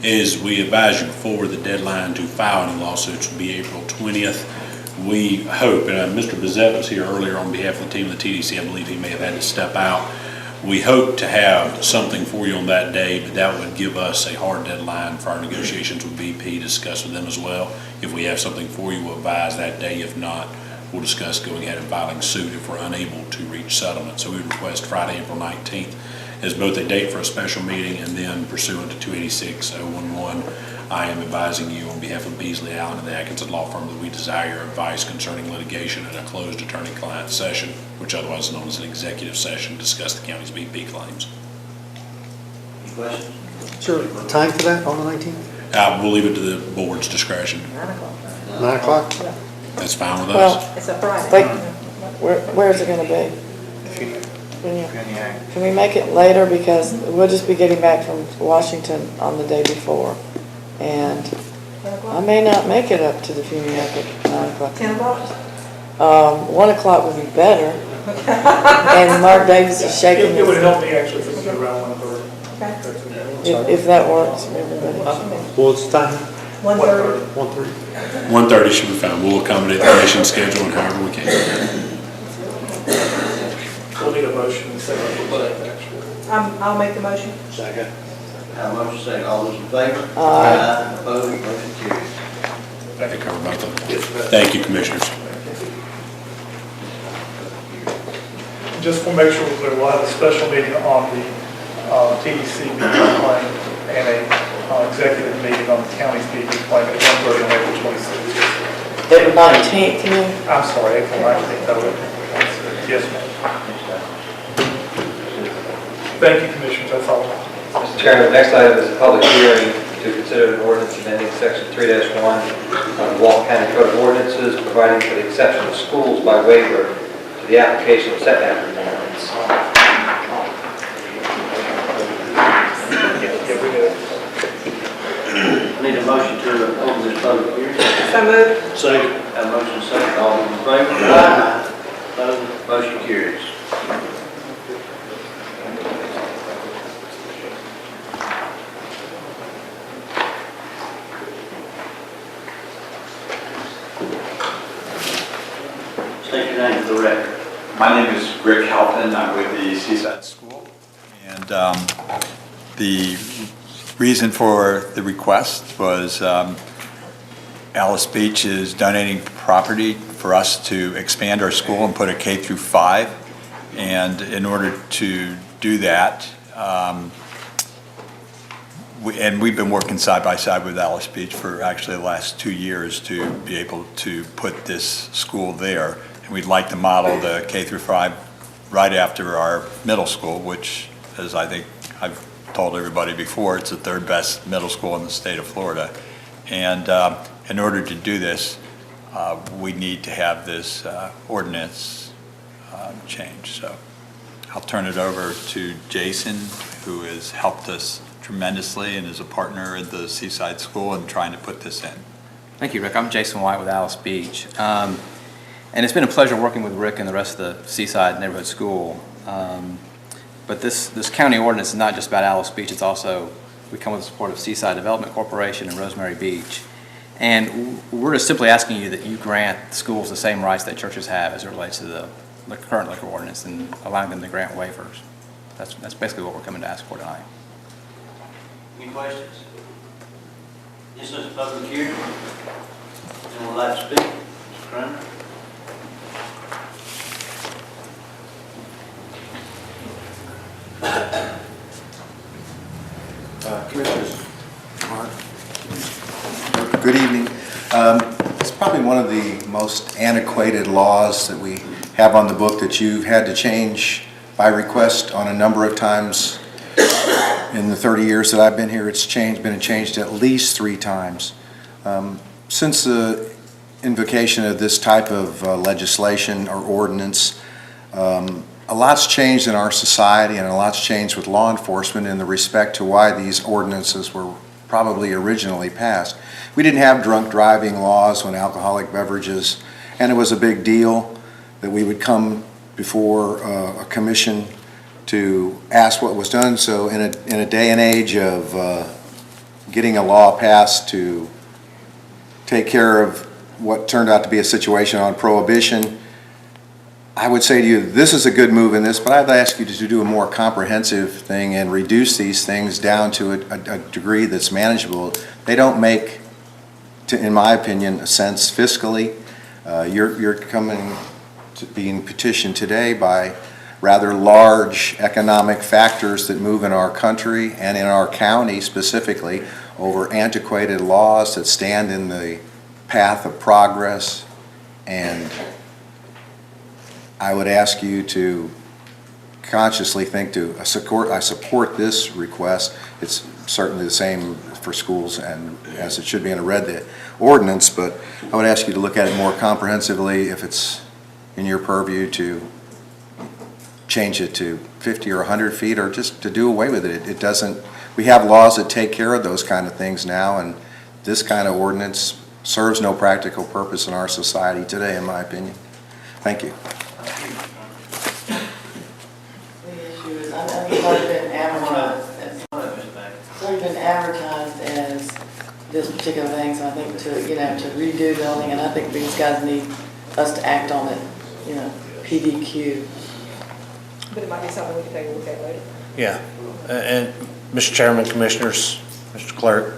Speaker 11: As we advised you before, the deadline to file any lawsuits will be April 20th. We hope, and Mr. Bezet was here earlier on behalf of the team of the TDC, I believe he may have had to step out. We hope to have something for you on that day, but that would give us a hard deadline for our negotiations with BP, discuss with them as well. If we have something for you, we'll advise that day. If not, we'll discuss going ahead and filing suit if we're unable to reach settlement. So we request Friday, April 19th as both a date for a special meeting and then pursuant to 286-011, I am advising you on behalf of Beasley Allen and the Atkinson Law Firm that we desire your advice concerning litigation in a closed attorney-client session, which otherwise is known as an executive session, to discuss the county's BP claims.
Speaker 7: Any questions?
Speaker 3: Sure, a time for that on the 19th?
Speaker 11: We'll leave it to the board's discretion.
Speaker 6: 9 o'clock.
Speaker 3: 9 o'clock?
Speaker 11: That's fine with us.
Speaker 5: Well,
Speaker 6: It's a Friday.
Speaker 5: Like, where's it gonna be? Can we make it later, because we'll just be getting back from Washington on the day before, and I may not make it up to the Funiac at 9 o'clock.
Speaker 6: 10 o'clock?
Speaker 5: 1 o'clock would be better. And Mark Davis is shaking
Speaker 9: It would
Speaker 5: his,
Speaker 9: help me actually if it was around 1:30.
Speaker 5: if that works for everybody.
Speaker 3: What's the time?
Speaker 6: 1:30.
Speaker 3: 1:30?
Speaker 11: 1:30 should be fine. We'll accommodate the commission schedule and however we can.
Speaker 9: We'll need a motion and set up for that, actually.
Speaker 6: I'll make the motion.
Speaker 7: Second.
Speaker 4: Have a motion second, all those in favor?
Speaker 5: Aye.
Speaker 4: Opposed, motion carries.
Speaker 11: That covered both of them. Thank you, commissioners.
Speaker 9: Just to make sure we're clear, we'll have a special meeting on the TDC beacon claim and a executive meeting on the county's beacon claim at 1:30 on April 26th.
Speaker 5: April 19th, you mean?
Speaker 9: I'm sorry, April 19th, that would, yes, ma'am. Thank you, Commissioners, that's all.
Speaker 1: Mr. Chairman, the next item is a public hearing to consider an ordinance amending section 3-1 of the Walton County Code of Ordinances, providing for the exception of schools by waiver to the application of setback requirements.
Speaker 4: I need a motion to open this public hearing.
Speaker 6: So moved.
Speaker 7: Second.
Speaker 4: Have a motion second, all those in favor? Aye. Opposed, motion carries. State your name for the record.
Speaker 12: My name is Rick Halpin. I'm with the Seaside School. And the reason for the request was Alice Beach is donating property for us to expand our school and put a K through 5. And in order to do that, we've been working side by side with Alice Beach for actually the last 2 years to be able to put this school there. And we'd like to model the K through 5 right after our middle school, which, as I think I've told everybody before, it's the 3rd best middle school in the state of Florida. And in order to do this, we need to have this ordinance changed. So I'll turn it over to Jason, who has helped us tremendously and is a partner at the Seaside School in trying to put this in.
Speaker 13: Thank you, Rick. I'm Jason White with Alice Beach. And it's been a pleasure working with Rick and the rest of the Seaside Neighborhood School. But this county ordinance is not just about Alice Beach, it's also, we come with the support of Seaside Development Corporation and Rosemary Beach. And we're just simply asking you that you grant schools the same rights that churches have as it relates to the current liquor ordinance and allowing them to grant waivers. That's basically what we're coming to ask for tonight.
Speaker 4: Any questions? This is a public hearing. Anyone would like to speak? Mr. Kramer?
Speaker 14: Commissioners, Mark. Good evening. It's probably one of the most antiquated laws that we have on the book that you've had to change by request on a number of times. In the 30 years that I've been here, it's been changed at least 3 times. Since the invocation of this type of legislation or ordinance, a lot's changed in our society and a lot's changed with law enforcement in the respect to why these ordinances were probably originally passed. We didn't have drunk driving laws when alcoholic beverages, and it was a big deal that we would come before a commission to ask what was done. So in a day and age of getting a law passed to take care of what turned out to be a situation on prohibition, I would say to you, this is a good move in this, but I'd ask you to do a more comprehensive thing and reduce these things down to a degree that's manageable. They don't make, in my opinion, a sense fiscally. You're coming to being petitioned today by rather large economic factors that move in our country and in our county specifically over antiquated laws that stand in the path of progress. And I would ask you to consciously think I support this request. It's certainly the same for schools and as it should be, and I read the ordinance, but I would ask you to look at it more comprehensively if it's in your purview to change it to 50 or 100 feet, or just to do away with it. It doesn't, we have laws that take care of those kind of things now, and this kind of ordinance serves no practical purpose in our society today, in my opinion. Thank you.
Speaker 5: The issue is, I think it's already been advertised as this particular thing, so I think to redo the whole thing, and I think these guys need us to act on it, PDQ.
Speaker 6: But it might be something we can take a look at later.
Speaker 7: Yeah, and Mr. Chairman, Commissioners, Mr. Clerk,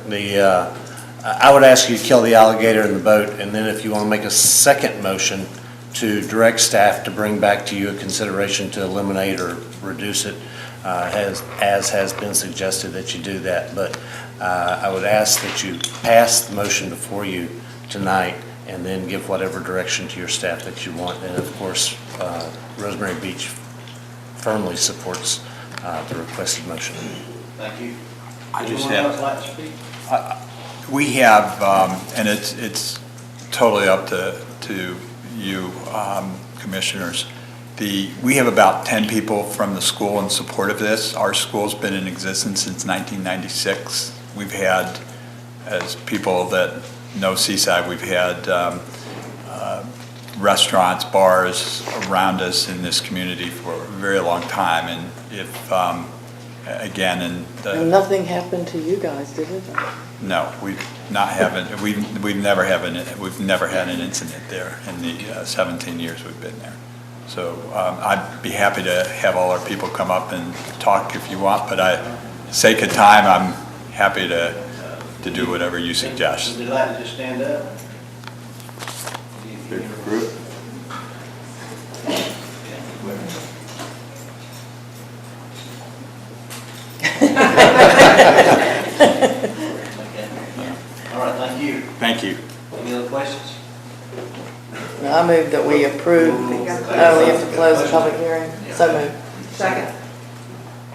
Speaker 7: I would ask you to kill the alligator in the boat, and then if you want to make a second motion to direct staff to bring back to you a consideration to eliminate or reduce it, as has been suggested that you do that. But I would ask that you pass the motion before you tonight, and then give whatever direction to your staff that you want. And of course, Rosemary Beach firmly supports the requested motion.
Speaker 4: Thank you.
Speaker 12: I just
Speaker 4: Anyone else
Speaker 12: have,
Speaker 4: like to speak?
Speaker 12: we have, and it's totally up to you, commissioners. We have about 10 people from the school in support of this. Our school's been in existence since 1996. We've had, as people that know Seaside, we've had restaurants, bars around us in this community for a very long time. And if, again,
Speaker 5: And nothing happened to you guys, did it?
Speaker 12: no, we've never had an incident there in the 17 years we've been there. So I'd be happy to have all our people come up and talk if you want, but for the sake of time, I'm happy to do whatever you suggest.
Speaker 4: Would you like to just stand up?
Speaker 12: Group?
Speaker 4: All right, thank you.
Speaker 12: Thank you.
Speaker 4: Any other questions?
Speaker 5: I move that we approve, we have to close the public hearing, so moved.
Speaker 6: Second.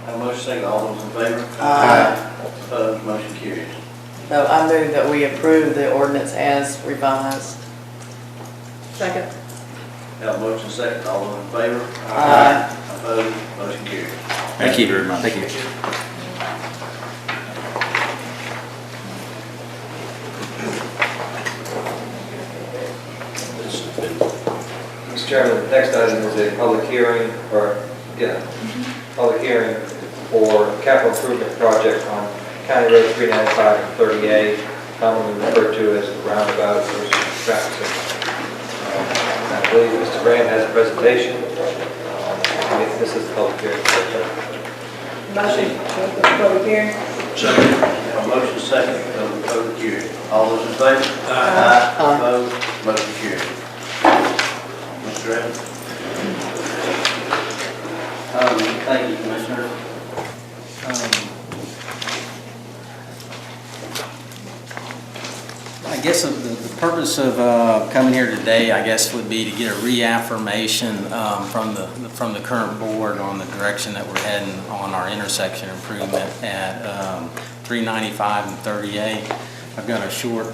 Speaker 4: Have a motion second, all those in favor?
Speaker 5: Aye.
Speaker 4: Opposed, motion carries.
Speaker 5: No, I move that we approve the ordinance as revised.
Speaker 6: Second.
Speaker 4: Have a motion second, all those in favor?
Speaker 5: Aye.
Speaker 4: Opposed, motion carries.
Speaker 13: Thank you very much. Thank you.
Speaker 1: Mr. Chairman, the next item is a public hearing, public hearing for capital improvement project on County Road 395 and 38, commonly referred to as the roundabout versus traffic signal. I believe Mr. Graham has a presentation. This is the public hearing.
Speaker 6: Motion to open the public hearing.
Speaker 4: Have a motion second, to open the public hearing. All those in favor? Aye. Opposed, motion carries. Mr. Evans?
Speaker 15: Thank you, Commissioner. I guess the purpose of coming here today, I guess, would be to get a reaffirmation from the current board on the direction that we're heading on our intersection improvement at 395 and 38. I've got a short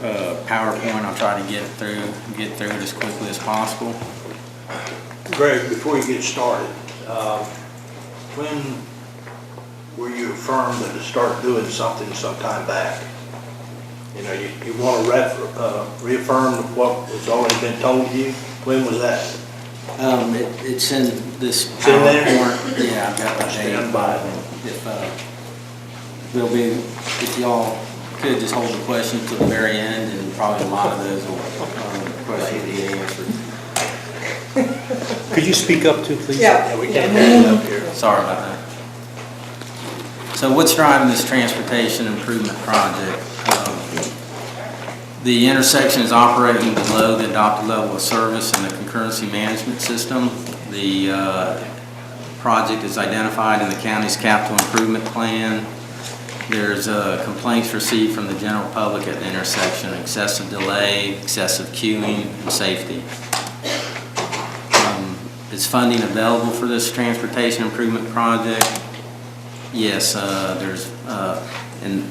Speaker 15: PowerPoint. I'll try to get through it as quickly as possible.
Speaker 2: Greg, before you get started, when were you affirmed to start doing something sometime back? You want to reaffirm what has already been told you? When was that?
Speaker 15: It's in this
Speaker 2: It's in there?
Speaker 15: PowerPoint. Yeah, I've got my date. If y'all could just hold the questions to the very end, and probably a lot of those questions will be answered.
Speaker 3: Could you speak up too, please?
Speaker 6: Yeah.
Speaker 2: We can't hear it up here.
Speaker 15: Sorry about that. So what's driving this transportation improvement project? The intersection is operating below the adopted level of service in the concurrency management system. The project is identified in the county's capital improvement plan. There's complaints received from the general public at the intersection: excessive delay, excessive queuing, and safety. Is funding available for this transportation improvement project? Yes, and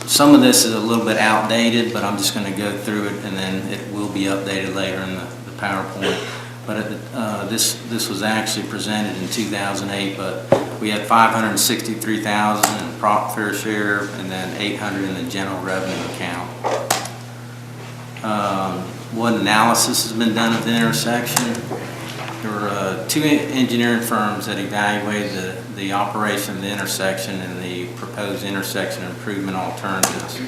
Speaker 15: some of this is a little bit outdated, but I'm just going to go through it, and then it will be updated later in the PowerPoint. but this was actually presented in 2008, but we had 563,000 in prop fair share and then 800 in the general revenue account. What analysis has been done at the intersection? There were two engineering firms that evaluated the operation of the intersection and the proposed intersection improvement alternatives.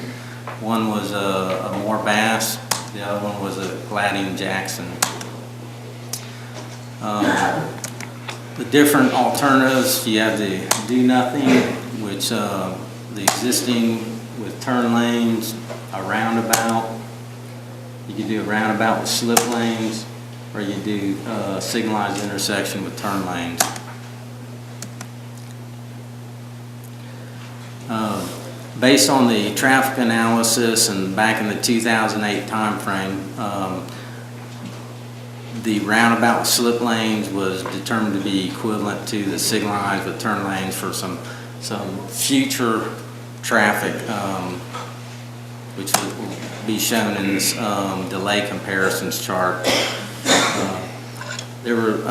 Speaker 15: One was a Moore Bass, the other one was a Gladding Jackson. The different alternatives, you have the do nothing, which the existing with turn lanes, a roundabout. You could do a roundabout with slip lanes, or you do a signalized intersection with turn lanes. Based on the traffic analysis and back in the 2008 timeframe, the roundabout with slip lanes was determined to be equivalent to the signalized with turn lanes for some future traffic, which will be shown in this delay comparisons chart. There were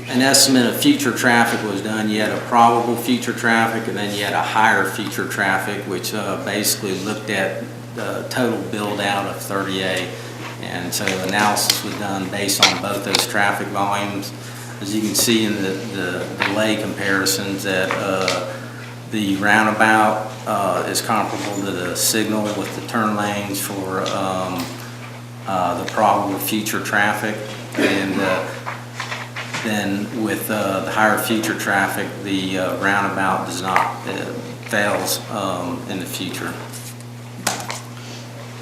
Speaker 15: an estimate of future traffic was done. You had a probable future traffic, and then you had a higher future traffic, which basically looked at the total build out of 30A. And so analysis was done based on both those traffic volumes. As you can see in the delay comparisons, that the roundabout is comparable to the signal with the turn lanes for the probable future traffic. And then with the higher future traffic, the roundabout does not, fails in the future.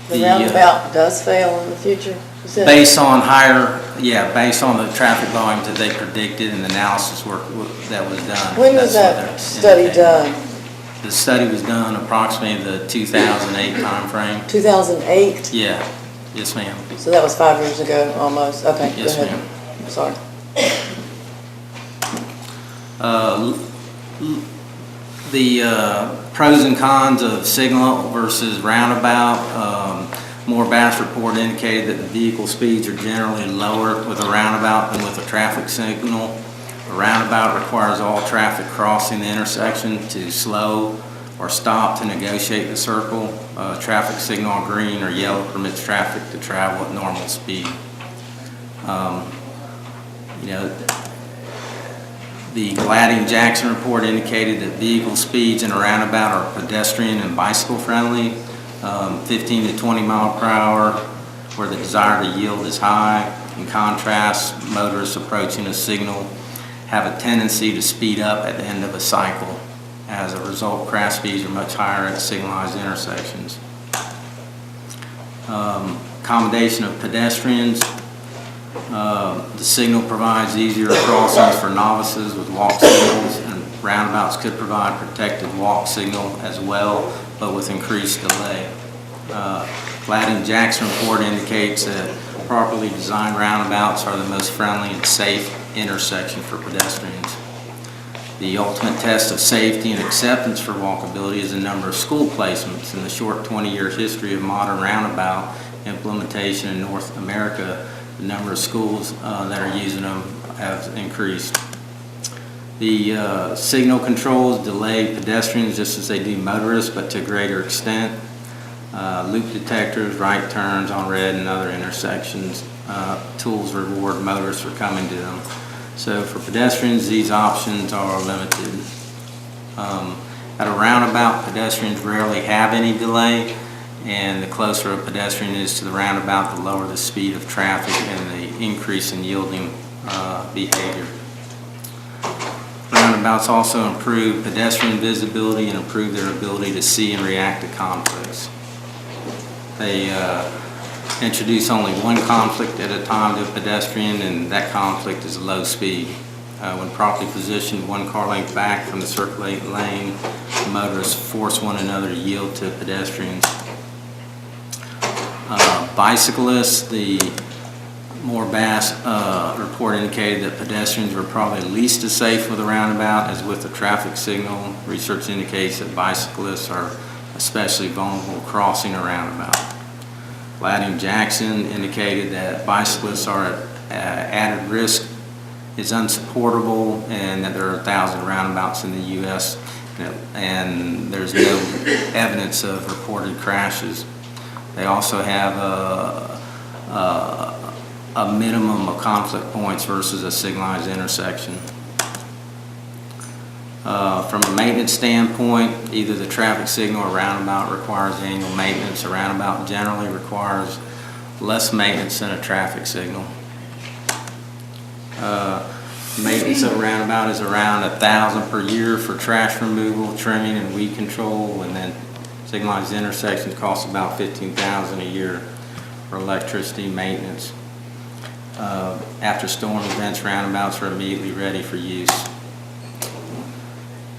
Speaker 5: The roundabout does fail in the future?
Speaker 15: Based on based on the traffic volumes that they predicted and the analysis work that was done.
Speaker 5: When was that study done?
Speaker 15: The study was done approximately the 2008 timeframe.
Speaker 5: 2008?
Speaker 15: Yeah, yes ma'am.
Speaker 5: So that was 5 years ago, almost. Okay,
Speaker 15: yes,
Speaker 5: go ahead.
Speaker 15: ma'am.
Speaker 5: Sorry.
Speaker 15: The pros and cons of signal versus roundabout. Moore Bass report indicated that the vehicle speeds are generally lower with a roundabout than with a traffic signal. A roundabout requires all traffic crossing the intersection to slow or stop to negotiate the circle. Traffic signal on green or yellow permits traffic to travel at normal speed. The Gladding Jackson report indicated that vehicle speeds in a roundabout are pedestrian and bicycle friendly, 15 to 20 mile per hour, where the desire to yield is high. In contrast, motorists approaching a signal have a tendency to speed up at the end of a cycle. As a result, crash speeds are much higher at signalized intersections. Accommodation of pedestrians. The signal provides easier crossings for novices with walk signals, and roundabouts could provide protected walk signal as well, but with increased delay. Gladding Jackson report indicates that properly designed roundabouts are the most friendly and safe intersection for pedestrians. The ultimate test of safety and acceptance for walkability is the number of school placements. In the short 20-year history of modern roundabout implementation in North America, the number of schools that are using them has increased. The signal controls delay pedestrians just as they do motorists, but to a greater extent. Loop detectors, right turns on red and other intersections. Tools reward motorists for coming to them. So for pedestrians, these options are limited. At a roundabout, pedestrians rarely have any delay, and the closer a pedestrian is to the roundabout, the lower the speed of traffic and the increase in yielding behavior. Roundabouts also improve pedestrian visibility and improve their ability to see and react to conflicts. They introduce only one conflict at a time to a pedestrian, and that conflict is low speed. When properly positioned one car length back from the circulating lane, motorists force one another to yield to pedestrians. Bicyclists, the Moore Bass report indicated that pedestrians were probably least as safe with a roundabout as with a traffic signal. Research indicates that bicyclists are especially vulnerable crossing a roundabout. Gladding Jackson indicated that bicyclists are at added risk is unsupportable, and that there are 1,000 roundabouts in the U.S., and there's no evidence of reported crashes. They also have a minimum of conflict points versus a signalized intersection. From a maintenance standpoint, either the traffic signal or roundabout requires annual maintenance. A roundabout generally requires less maintenance than a traffic signal. Maintenance of a roundabout is around $1,000 per year for trash removal, trimming, and weed control, and then signalized intersections cost about $15,000 a year for electricity maintenance. After storm events, roundabouts are immediately ready for use.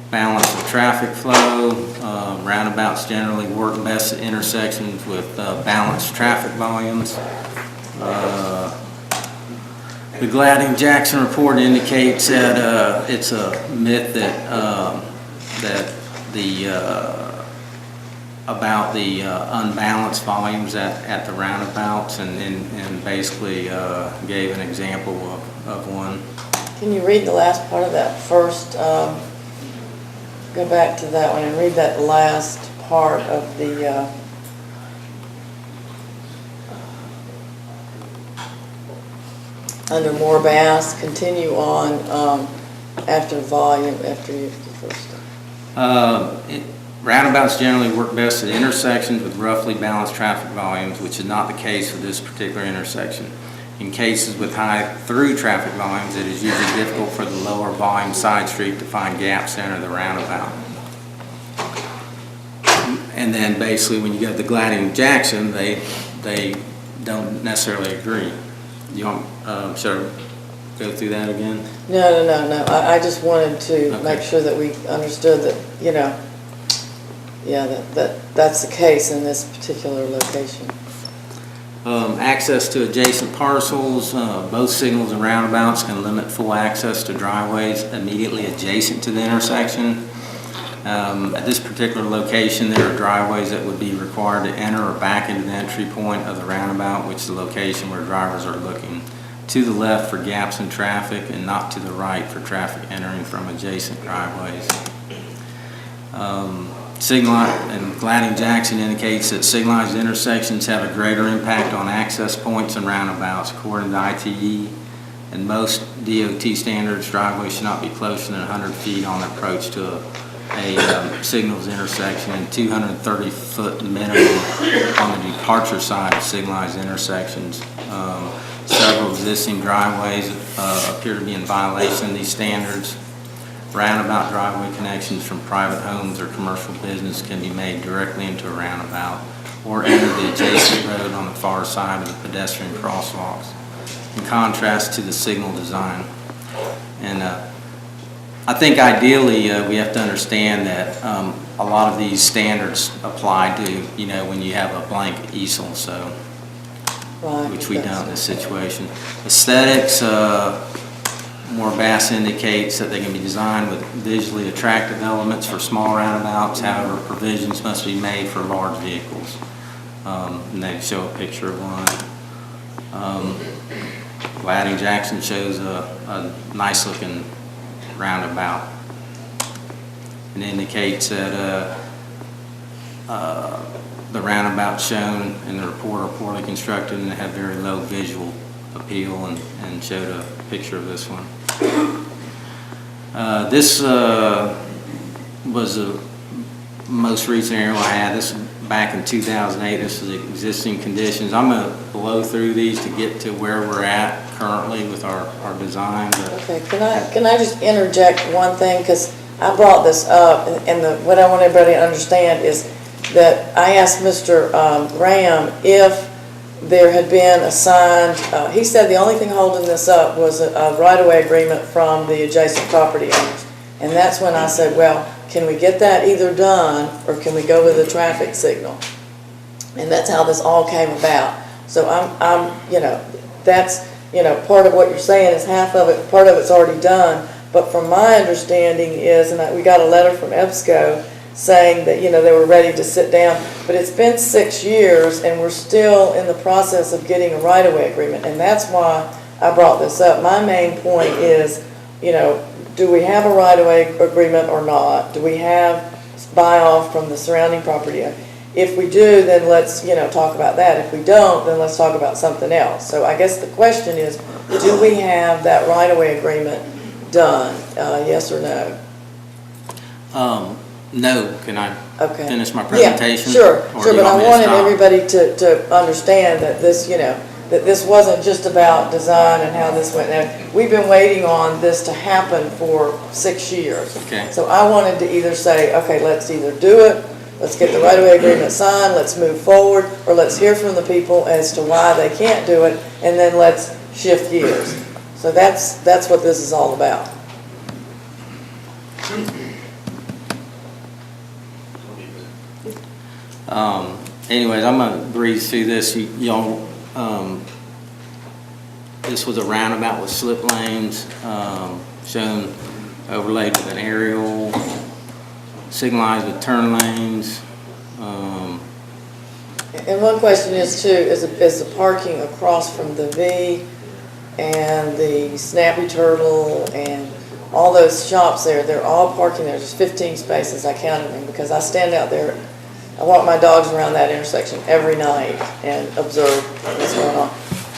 Speaker 15: Balance of traffic flow. Roundabouts generally work best at intersections with balanced traffic volumes. The Gladding-Jackson report indicates that it's a myth that about the unbalanced volumes at the roundabouts, and basically gave an example of one.
Speaker 5: Can you read the last part of that first? Go back to that one and read that last part of the under more bass, continue on after volume, after you first.
Speaker 15: Roundabouts generally work best at intersections with roughly balanced traffic volumes, which is not the case for this particular intersection. In cases with high through traffic volumes, it is usually difficult for the lower volume side street to find gaps to enter the roundabout. And then basically when you get the Gladding-Jackson, they don't necessarily agree. You want, should I go through that again?
Speaker 5: No. I just wanted to make sure that we understood that, that's the case in this particular location.
Speaker 15: Access to adjacent parcels. Both signals and roundabouts can limit full access to driveways immediately adjacent to the intersection. At this particular location, there are driveways that would be required to enter or back into the entry point of the roundabout, which is the location where drivers are looking to the left for gaps in traffic and not to the right for traffic entering from adjacent driveways. And Gladding-Jackson indicates that signalized intersections have a greater impact on access points and roundabouts. According to ITE and most DOT standards, driveways should not be closer than 100 feet on approach to a signals intersection and 230-foot minimum on the departure side of signalized intersections. Several existing driveways appear to be in violation of these standards. Roundabout driveway connections from private homes or commercial business can be made directly into a roundabout or enter the adjacent road on the far side of the pedestrian crosswalks, in contrast to the signal design. And I think ideally we have to understand that a lot of these standards apply to, when you have a blank easel, so,
Speaker 5: Right,
Speaker 15: which we don't in this situation. Aesthetics. More Bass indicates that they can be designed with visually attractive elements for small roundabouts. However, provisions must be made for large vehicles. And they show a picture of one. Gladding-Jackson shows a nice looking roundabout and indicates that the roundabouts shown in the report are poorly constructed and have very low visual appeal, and showed a picture of this one. This was the most recent aerial I had. This was back in 2008. This is existing conditions. I'm going to blow through these to get to where we're at currently with our design.
Speaker 5: Okay, can I just interject one thing, because I brought this up, and what I want everybody to understand is that I asked Mr. Graham if there had been assigned, he said the only thing holding this up was a right-of-way agreement from the adjacent property owners. And that's when I said, well, can we get that either done, or can we go with a traffic signal? And that's how this all came about. So I'm that's, part of what you're saying is half of it, part of it's already done. But from my understanding is, and we got a letter from EBSCO saying that, they were ready to sit down. But it's been 6 years, and we're still in the process of getting a right-of-way agreement. And that's why I brought this up. My main point is, you know, do we have a right-of-way agreement or not? Do we have buy-off from the surrounding property? If we do, then let's, you know, talk about that. If we don't, then let's talk about something else. So I guess the question is, do we have that right-of-way agreement done? Yes or no?
Speaker 15: No, can I
Speaker 5: Okay.
Speaker 15: finish my presentation?
Speaker 5: Yeah, sure,
Speaker 15: Or
Speaker 5: sure,
Speaker 15: do you
Speaker 5: but I
Speaker 15: want me to
Speaker 5: wanted
Speaker 15: stop?
Speaker 5: everybody to understand that this, you know, that this wasn't just about design and how this went. Now, we've been waiting on this to happen for 6 years.
Speaker 15: Okay.
Speaker 5: So I wanted to either say, okay, let's either do it, let's get the right-of-way agreement signed, let's move forward, or let's hear from the people as to why they can't do it, and then let's shift gears. So that's what this is all about.
Speaker 15: Anyways, I'm gonna breeze through this. Y'all, this was a roundabout with slip lanes, shown overlaid with an aerial, signalized with turn lanes.
Speaker 5: And one question is too, is the parking across from the V and the Snappy Turtle and all those shops there, they're all parking there, just 15 spaces, I counted them, because I stand out there, I walk my dogs around that intersection every night and observe what's going on.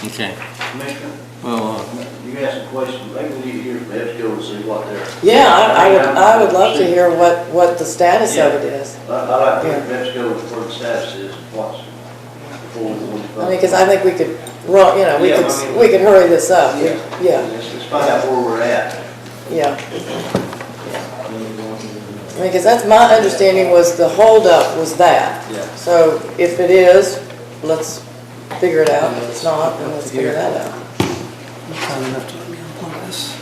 Speaker 15: Okay.
Speaker 4: Commissioner,
Speaker 15: Well,
Speaker 4: you asked a question, maybe we need to hear from EBSCO to see what they're.
Speaker 5: Yeah, I would love to hear what the status of it is.
Speaker 4: I'd like to hear from EBSCO where the status is, what's before we go any further.
Speaker 5: I mean, because I think we could run, you know,
Speaker 4: Yeah, I mean,
Speaker 5: we could hurry this up.
Speaker 4: Yeah.
Speaker 5: Yeah,
Speaker 4: Let's find out where we're at.
Speaker 5: yeah. I mean, because that's my understanding was the holdup was that.
Speaker 4: Yeah.
Speaker 5: So if it is, let's figure it out. If it's not, then let's figure that out.
Speaker 3: Kind enough to let me unplug this.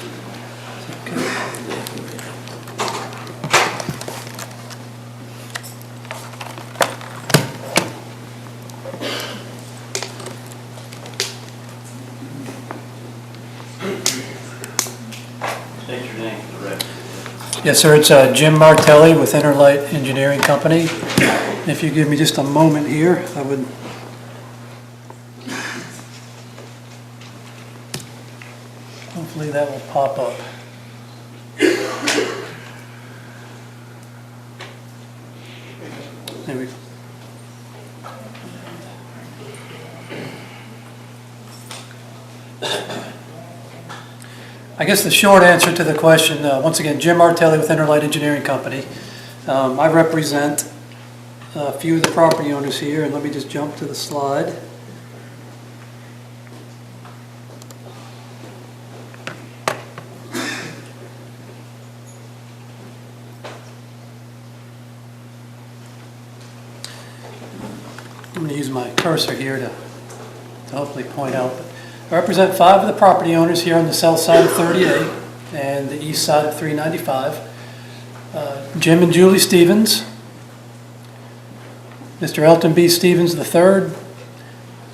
Speaker 4: State your name for the record.
Speaker 16: Yes, sir, it's Jim Martelli with Interlight Engineering Company. If you give me just a moment here, I would... Hopefully that will pop up. There we go. I guess the short answer to the question, once again, Jim Martelli with Interlight Engineering Company. I represent a few of the property owners here, and let me just jump to the slide. I'm going to use my cursor here to hopefully point out. I represent 5 of the property owners here on the south side of 38 and the east side of 395. Jim and Julie Stevens, Mr. Elton B. Stevens III,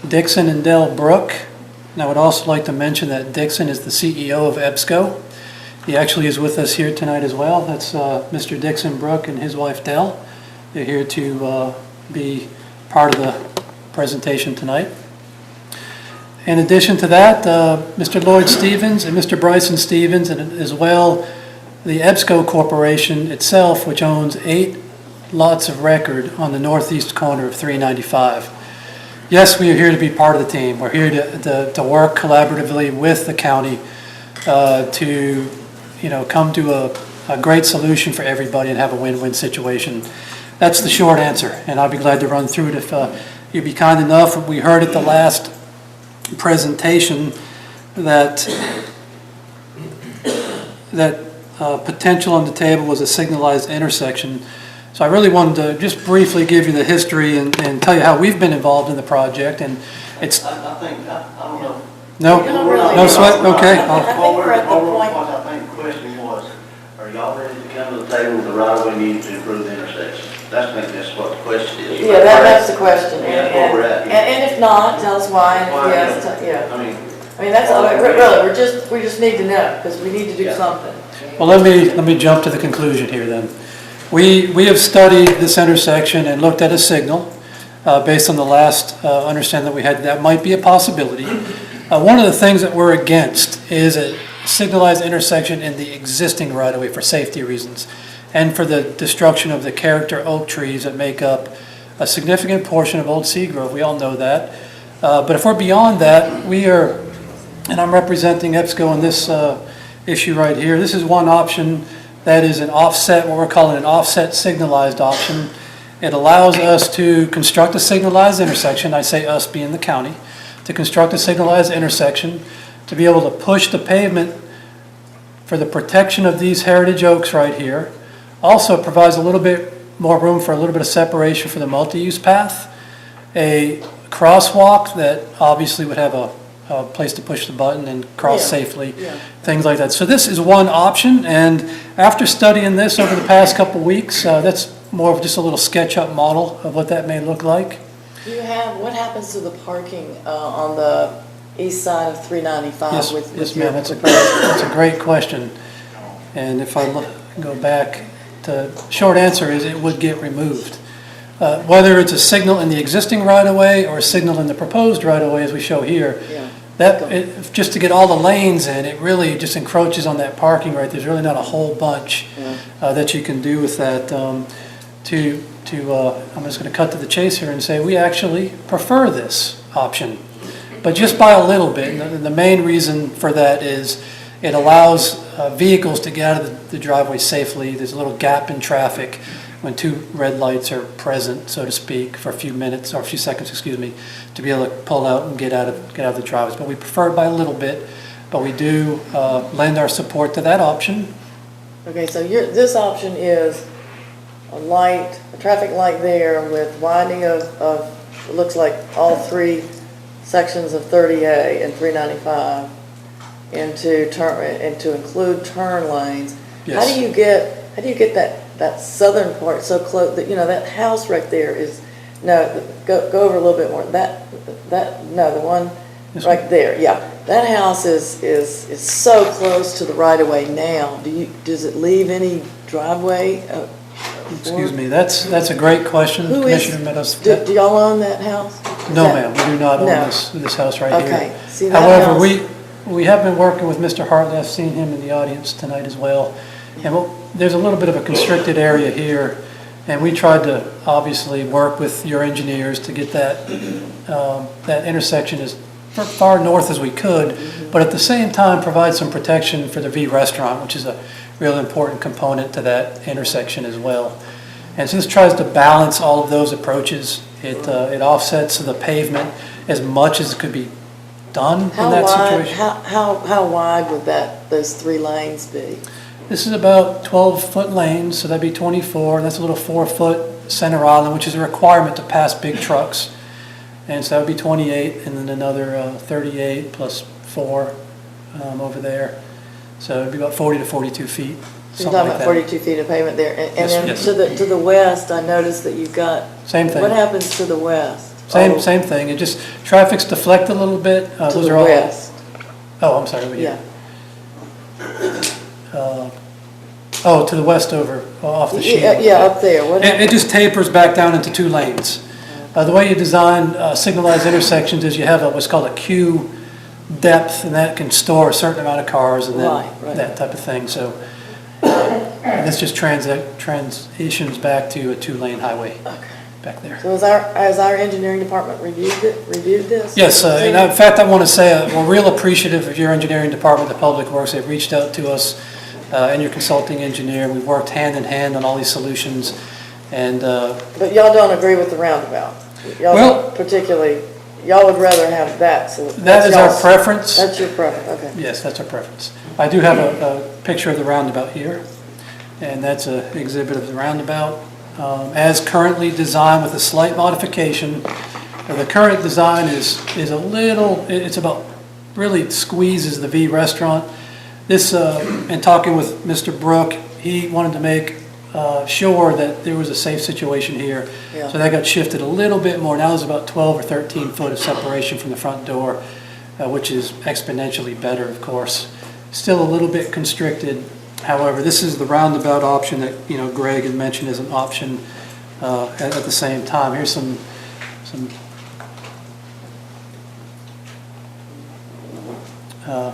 Speaker 16: Dixon and Dell Brook. And I would also like to mention that Dixon is the CEO of EBSCO. He actually is with us here tonight as well. That's Mr. Dixon Brook and his wife Dell. They're here to be part of the presentation tonight. In addition to that, Mr. Lloyd Stevens and Mr. Bryson Stevens, and as well the EBSCO Corporation itself, which owns 8 lots of record on the northeast corner of 395. Yes, we are here to be part of the team. We're here to work collaboratively with the county to, you know, come to a great solution for everybody and have a win-win situation. That's the short answer, and I'll be glad to run through it if you'd be kind enough. We heard at the last presentation that potential on the table was a signalized intersection. So I really wanted to just briefly give you the history and tell you how we've been involved in the project. And it's
Speaker 4: I think, I don't know.
Speaker 5: No
Speaker 16: sweat. Okay.
Speaker 5: I think we're at the point.
Speaker 4: I think the question was, are y'all ready to come to the table with the right of way needed to improve the intersection? I think that's what the question is.
Speaker 5: Yeah, that's the question.
Speaker 4: Yeah, that's where we're at.
Speaker 5: And if not, tell us why. And if yes, yeah. I mean, that's all. Really, we just need to know because we need to do something.
Speaker 16: Well, let me jump to the conclusion here then. We have studied this intersection and looked at a signal based on the last understanding that we had that might be a possibility. One of the things that we're against is a signalized intersection in the existing right-of-way for safety reasons and for the destruction of the character oak trees that make up a significant portion of Old Seagrove. We all know that. But if we're beyond that, we are, and I'm representing EBSCO on this issue right here. This is one option that is an offset, what we're calling an offset signalized option. It allows us to construct a signalized intersection, I say us being the county, to construct a signalized intersection, to be able to push the pavement for the protection of these heritage oaks right here. Also, it provides a little bit more room for a little bit of separation for the multi-use path. A crosswalk that obviously would have a place to push the button and cross safely, things like that. So this is one option, and after studying this over the past couple weeks, that's more of just a little SketchUp model of what that may look like.
Speaker 5: Do you have, what happens to the parking on the east side of 395
Speaker 16: Yes,
Speaker 5: with
Speaker 16: yes,
Speaker 5: your
Speaker 16: ma'am,
Speaker 5: proposal?
Speaker 16: that's a great question. And if I go back, the short answer is it would get removed. Whether it's a signal in the existing right-of-way or a signal in the proposed right-of-way, as we show here, just to get all the lanes in, it really just encroaches on that parking right. There's really not a whole bunch that you can do with that. I'm just going to cut to the chase here and say we actually prefer this option, but just by a little bit. And the main reason for that is it allows vehicles to get out of the driveway safely. There's a little gap in traffic when two red lights are present, so to speak, for a few minutes or a few seconds, excuse me, to be able to pull out and get out of the driveways. But we prefer it by a little bit, but we do lend our support to that option.
Speaker 5: Okay, so this option is a traffic light there with widening of it looks like all three sections of 30A and 395 and to include turn lanes.
Speaker 16: Yes.
Speaker 5: How do you get that southern part so close that, that house right there is, go over a little bit more. The one right there, yeah. That house is so close to the right of way now. Does it leave any driveway?
Speaker 16: Excuse me, that's a great question, Commissioner Meadows.
Speaker 5: Do y'all own that house?
Speaker 16: No, ma'am, we do not own this house right here.
Speaker 5: Okay. See, that
Speaker 16: however,
Speaker 5: house,
Speaker 16: we have been working with Mr. Hartley. I've seen him in the audience tonight as well. And there's a little bit of a constricted area here, and we tried to obviously work with your engineers to get that intersection as far north as we could, but at the same time provide some protection for the V restaurant, which is a real important component to that intersection as well. And so this tries to balance all of those approaches. It offsets the pavement as much as could be done in that situation.
Speaker 5: How wide would those three lanes be?
Speaker 16: This is about 12-foot lanes, so that'd be 24, and that's a little 4-foot center island, which is a requirement to pass big trucks. And so that would be 28, and then another 38 plus 4 over there. So it'd be about 40 to 42 feet.
Speaker 5: So you're talking about 42 feet of pavement there. And then to the west, I noticed that you've got...
Speaker 16: Same thing.
Speaker 5: What happens to the west?
Speaker 16: Same thing. It just, traffic's deflect a little bit.
Speaker 5: To the west.
Speaker 16: Oh, I'm sorry. Over here. To the west over, off the sheet.
Speaker 5: Yeah, up there.
Speaker 16: It just tapers back down into 2 lanes. The way you design signalized intersections is you have what's called a queue depth, and that can store a certain amount of cars and that type of thing. So this just transitions back to a 2-lane highway back there.
Speaker 5: So has our engineering department reviewed this?
Speaker 16: Yes, and in fact, I want to say we're real appreciative of your engineering department, the Public Works. They've reached out to us and your consulting engineer. We've worked hand in hand on all these solutions. And
Speaker 5: but y'all don't agree with the roundabout? Y'all particularly, y'all would rather have that. So
Speaker 16: that is our preference.
Speaker 5: That's your preference, okay.
Speaker 16: Yes, that's our preference. I do have a picture of the roundabout here, and that's an exhibit of the roundabout. As currently designed with a slight modification. The current design is a little, it's about, really squeezes the V restaurant. This, in talking with Mr. Brook, he wanted to make sure that there was a safe situation here. Yeah. So that got shifted a little bit more. Now there's about 12 or 13 foot of separation from the front door, which is exponentially better, of course. Still a little bit constricted. However, this is the roundabout option that Greg had mentioned as an option at the same time. Here's some well,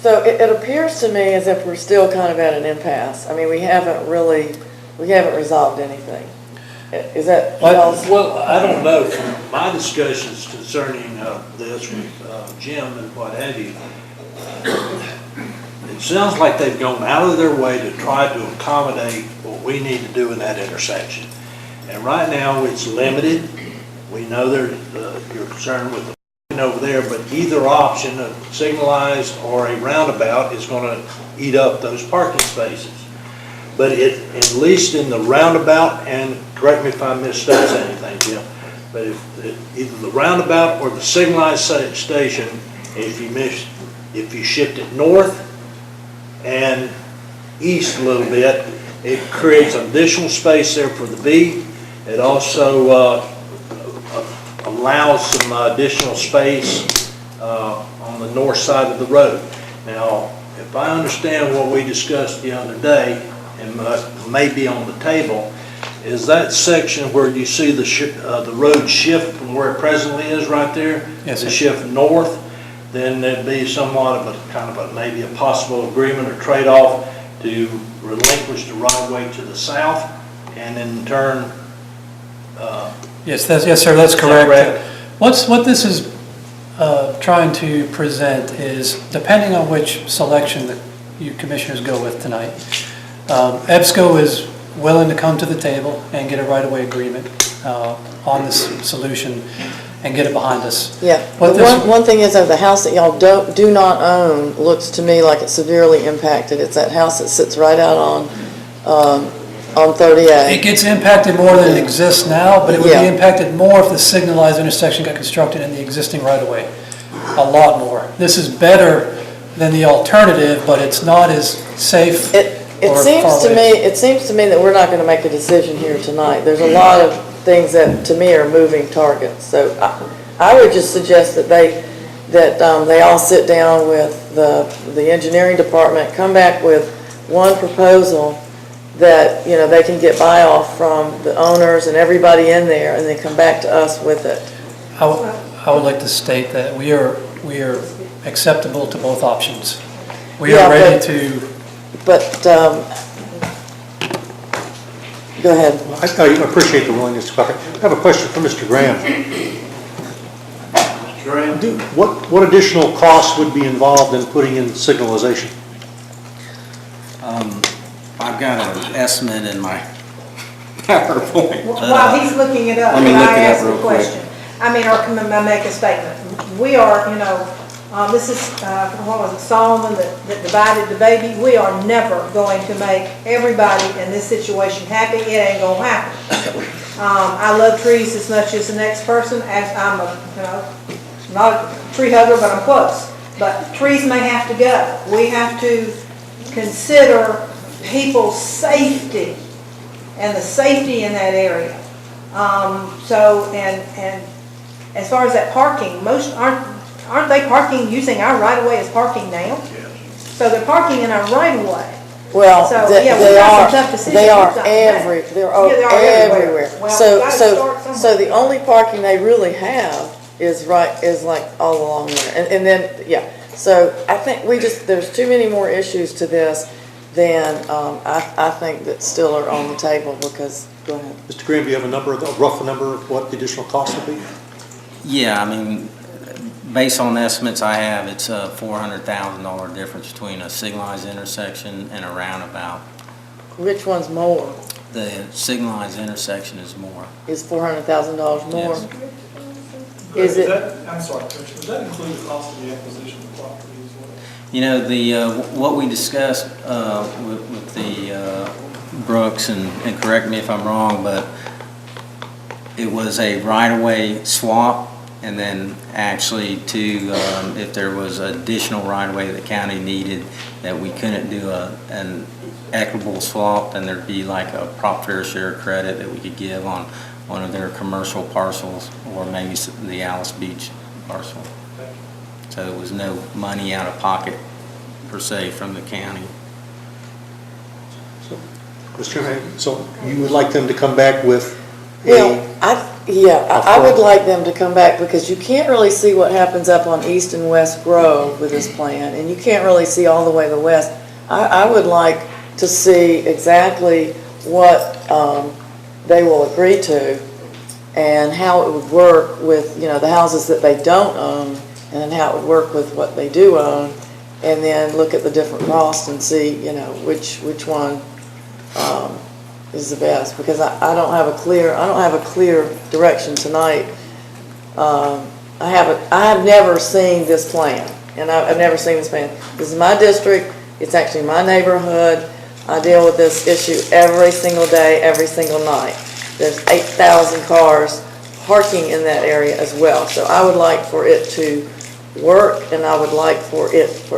Speaker 5: So it appears to me as if we're still kind of at an impasse. I mean, we haven't resolved anything. Is that y'all's?
Speaker 2: Well, I don't know, from my discussions concerning this with Jim and what have you, it sounds like they've gone out of their way to try to accommodate what we need to do in that intersection. And right now, it's limited. We know you're concerned with the over there, but either option, a signalized or a roundabout, is going to eat up those parking spaces. But at least in the roundabout, and correct me if I misstate anything, Jim, but if either the roundabout or the signalized station, if you shift it north and east a little bit, it creates additional space there for the B. It also allows some additional space on the north side of the road. Now, if I understand what we discussed the other day, and may be on the table, is that section where you see the road shift from where it presently is right there?
Speaker 16: Yes,
Speaker 2: to
Speaker 16: sir.
Speaker 2: shift north, then there'd be somewhat of a kind of a maybe a possible agreement or trade-off to relinquish the right-of-way to the south and then turn.
Speaker 16: yes, yes, sir, that's
Speaker 2: Is that
Speaker 16: correct.
Speaker 2: correct?
Speaker 16: What this is trying to present is, depending on which selection that you commissioners go with tonight, EBSCO is willing to come to the table and get a right-of-way agreement on this solution and get it behind us.
Speaker 5: Yeah,
Speaker 16: What
Speaker 5: the
Speaker 16: this-
Speaker 5: one thing is though, the house that y'all do not own looks to me like it's severely impacted. It's that house that sits right out on 30A.
Speaker 16: It gets impacted more than it exists now, but it would
Speaker 5: Yeah.
Speaker 16: be impacted more if the signalized intersection got constructed in the existing right-of-way. A lot more. This is better than the alternative, but it's not as safe.
Speaker 5: It seems to me that we're not gonna make a decision here tonight. There's a lot of things that, to me, are moving targets. So I would just suggest that they all sit down with the engineering department, come back with one proposal that, you know, they can get buy-off from the owners and everybody in there, and then come back to us with it.
Speaker 16: I would like to state that we are acceptable to both options. We
Speaker 5: Yeah,
Speaker 16: are ready to.
Speaker 5: But, go ahead.
Speaker 3: I appreciate the willingness to talk. I have a question for Mr. Graham.
Speaker 2: Mr. Graham?
Speaker 3: What additional costs would be involved in putting in signalization?
Speaker 15: I've got an estimate in my PowerPoint.
Speaker 6: While he's looking it up,
Speaker 15: Let me
Speaker 6: can
Speaker 15: look
Speaker 6: I
Speaker 15: it up
Speaker 6: ask a
Speaker 15: real quick.
Speaker 6: question? I mean, or can I make a statement? We are, you know, this is, what was it, Solomon that divided the baby? We are never going to make everybody in this situation happy. It ain't gonna happen. I love trees as much as the next person, as I'm not a tree hugger, but I'm close. But trees may have to go. We have to consider people's safety and the safety in that area. And as far as that parking, most aren't they parking using our right of way as parking now? So they're parking in our right of way.
Speaker 5: Well,
Speaker 6: So,
Speaker 5: they
Speaker 6: yeah, we got some
Speaker 5: are,
Speaker 6: tough decisions
Speaker 5: they
Speaker 6: to
Speaker 5: are
Speaker 6: make. Yeah, they are
Speaker 5: everywhere.
Speaker 6: Well,
Speaker 5: So,
Speaker 6: we gotta start somewhere.
Speaker 5: so the only parking they really have is like all along there. And then, yeah, so I think there's too many more issues to this than, I think that still are on the table because, go ahead.
Speaker 3: Mr. Graham, do you have a rough number of what the additional cost would be?
Speaker 15: Yeah, I mean, based on estimates I have, it's a $400,000 difference between a signalized intersection and a roundabout.
Speaker 5: Which one's more?
Speaker 15: The signalized intersection is more.
Speaker 5: Is $400,000 more?
Speaker 15: Yes.
Speaker 5: Is it?
Speaker 9: I'm sorry, Commissioner, does that include the cost of the acquisition of the property as well?
Speaker 15: You know, what we discussed with the Brooks, and correct me if I'm wrong, but it was a right-of-way swap, and then actually if there was additional right-of-way the county needed that we couldn't do an equitable swap, then there'd be like a prop fair share credit that we could give on one of their commercial parcels or maybe the Alice Beach parcel. So there was no money out of pocket per se from the county.
Speaker 3: So, Mr. Graham, so you would like them to come back with
Speaker 5: Well, Yeah, I would like them to come back because you can't really see what happens up on East and West Grove with this plan, and you can't really see all the way to the west. I would like to see exactly what they will agree to and how it would work with, the houses that they don't own, and then how it would work with what they do own, and then look at the different costs and see, which one is the best, because I don't have a clear direction tonight. I have never seen this plan, and I've never seen this plan. This is my district. It's actually my neighborhood. I deal with this issue every single day, every single night. There's 8,000 cars parking in that area as well. So I would like for it to work, and I would like for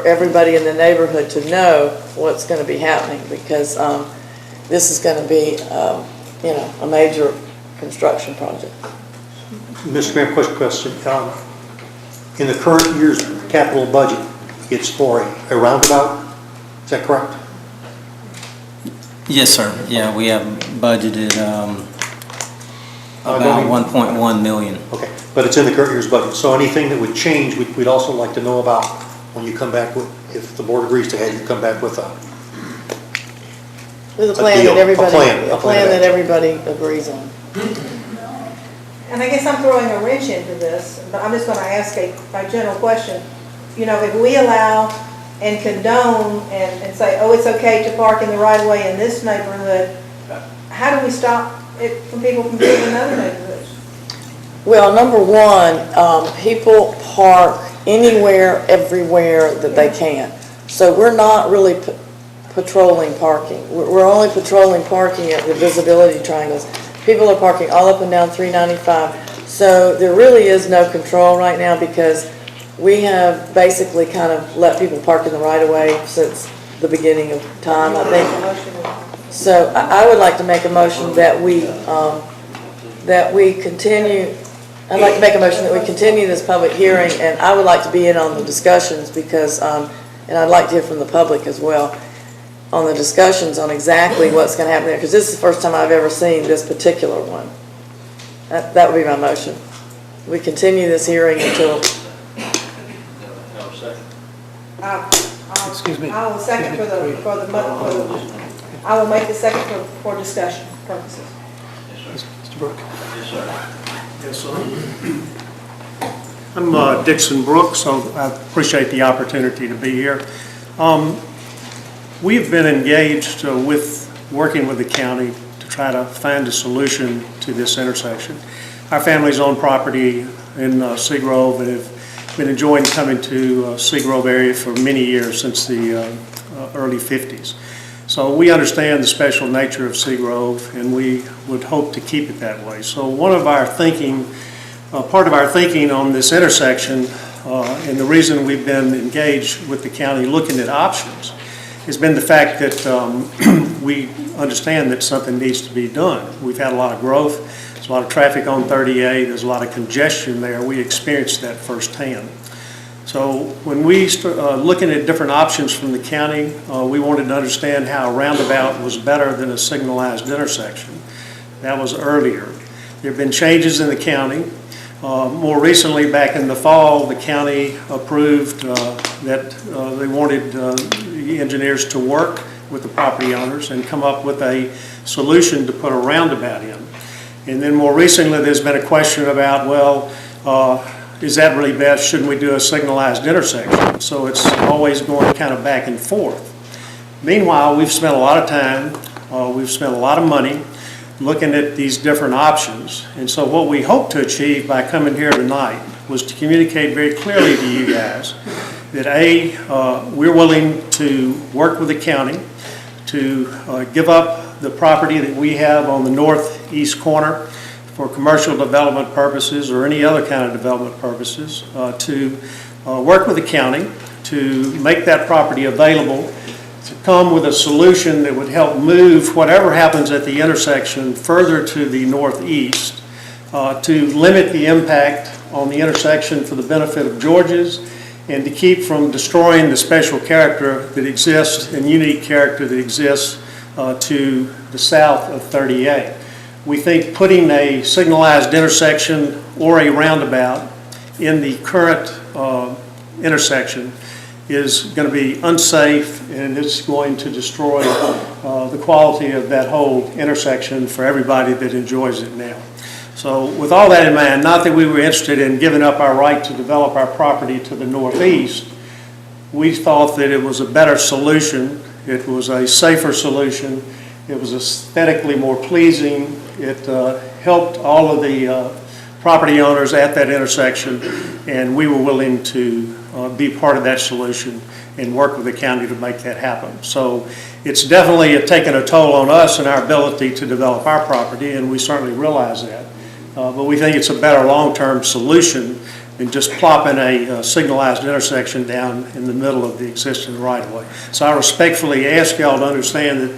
Speaker 5: everybody in the neighborhood to know what's going to be happening, because this is going to be, a major construction project.
Speaker 3: Mr. Mayor, quick question. In the current year's capital budget, it's for a roundabout, is that correct?
Speaker 15: Yes, sir. Yeah, we have budgeted about 1.1 million.
Speaker 3: Okay, but it's in the current year's budget, so anything that would change, we'd also like to know about when you come back with, if the board agrees to have you come back with a
Speaker 5: plan
Speaker 3: deal,
Speaker 5: that everybody agrees on.
Speaker 6: And I guess I'm throwing a wrench into this, but I'm just going to ask a general question. If we allow and condone and say, oh, it's okay to park in the right of way in this neighborhood, how do we stop it from people from doing it in other neighborhoods?
Speaker 5: Well, number one, people park anywhere, everywhere that they can. So we're not really patrolling parking. We're only patrolling parking at the visibility triangles. People are parking all up and down 395. So there really is no control right now, because we have basically kind of let people park in the right of way since the beginning of time, I think. So I would like to make a motion that we continue. I'd like to make a motion that we continue this public hearing, and I would like to be in on the discussions because, and I'd like to hear from the public as well on the discussions on exactly what's going to happen there, because this is the first time I've ever seen this particular one. That would be my motion. We continue this hearing until.
Speaker 16: Excuse me.
Speaker 6: I will second I will make the second for discussion purposes.
Speaker 16: Mr. Brooke.
Speaker 9: Yes, sir. I'm Dixon Brooks, so I appreciate the opportunity to be here. We've been engaged working with the county to try to find a solution to this intersection. Our family's own property in Seagrove, and have been enjoying coming to Seagrove area for many years, since the early 50s. So we understand the special nature of Seagrove, and we would hope to keep it that way. So one of our thinking, part of our thinking on this intersection, and the reason we've been engaged with the county looking at options, has been the fact that we understand that something needs to be done. We've had a lot of growth. There's a lot of traffic on 38. There's a lot of congestion there. We experienced that firsthand. So when we start looking at different options from the county, we wanted to understand how a roundabout was better than a signalized intersection. That was earlier. There have been changes in the county. More recently, back in the fall, the county approved that they wanted the engineers to work with the property owners and come up with a solution to put a roundabout in. And then more recently, there's been a question about, well, is that really best? Shouldn't we do a signalized intersection? So it's always going kind of back and forth. Meanwhile, we've spent a lot of time, we've spent a lot of money looking at these different options. And so what we hope to achieve by coming here tonight was to communicate very clearly to you guys that we're willing to work with the county to give up the property that we have on the northeast corner for commercial development purposes or any other kind of development purposes, to work with the county to make that property available, to come with a solution that would help move whatever happens at the intersection further to the northeast, to limit the impact on the intersection for the benefit of Georgia's, and to keep from destroying the special character that exists and unique character that exists to the south of 38.
Speaker 17: we think putting a signalized intersection or a roundabout in the current intersection is going to be unsafe, and it's going to destroy the quality of that whole intersection for everybody that enjoys it now. So with all that in mind, not that we were interested in giving up our right to develop our property to the northeast, we thought that it was a better solution, it was a safer solution, it was aesthetically more pleasing, it helped all of the property owners at that intersection, and we were willing to be part of that solution and work with the county to make that happen. So it's definitely taken a toll on us and our ability to develop our property, and we certainly realize that. But we think it's a better long-term solution than just plopping a signalized intersection down in the middle of the existing right-of-way. So I respectfully ask y'all to understand that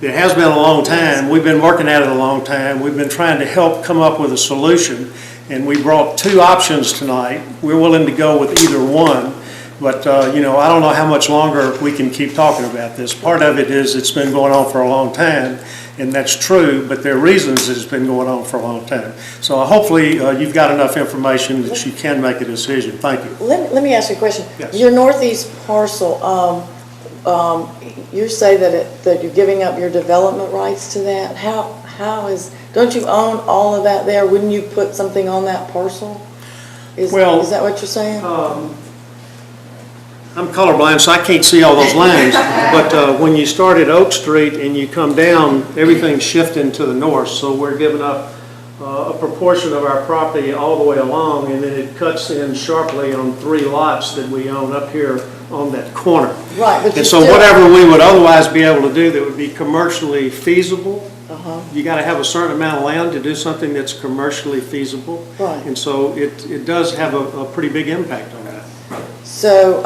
Speaker 17: it has been a long time. We've been working at it a long time. We've been trying to help come up with a solution, and we brought two options tonight. We're willing to go with either one, but you know, I don't know how much longer we can keep talking about this. Part of it is it's been going on for a long time, and that's true, but there are reasons it's been going on for a long time. So hopefully you've got enough information that you can make a decision. Thank you.
Speaker 5: Let me ask you a question.
Speaker 17: Yes.
Speaker 5: Your northeast parcel, you say that you're giving up your development rights to that. Don't you own all of that there? Wouldn't you put something on that parcel? Is that what you're saying?
Speaker 17: I'm colorblind, so I can't see all those lines, but when you start at Oak Street and you come down, everything's shifting to the north, so we're giving up a proportion of our property all the way along, and then it cuts in sharply on 3 lots that we own up here on that corner.
Speaker 5: Right, but
Speaker 17: and so whatever we would otherwise be able to do that would be commercially feasible, you got to have a certain amount of land to do something that's commercially feasible.
Speaker 5: Right.
Speaker 17: And so it does have a pretty big impact on that.
Speaker 5: So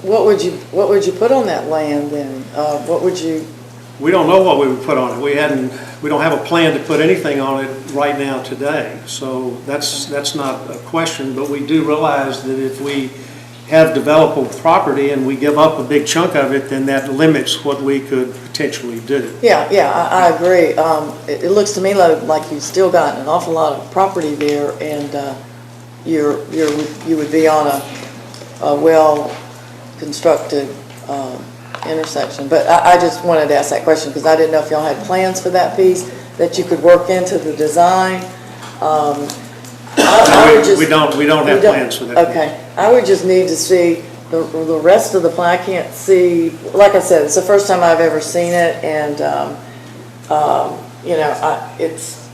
Speaker 5: what would you put on that land then?
Speaker 17: We don't know what we would put on it. We don't have a plan to put anything on it right now today. So that's not a question, but we do realize that if we have developable property and we give up a big chunk of it, then that limits what we could potentially do.
Speaker 5: Yeah, I agree. It looks to me like you've still got an awful lot of property there, and you would be on a well-constructed intersection. But I just wanted to ask that question because I didn't know if y'all had plans for that piece that you could work into the design.
Speaker 17: We don't have plans for that.
Speaker 5: Okay. I would just need to see the rest of the plan. I can't see, like I said, it's the first time I've ever seen it, and you know, it's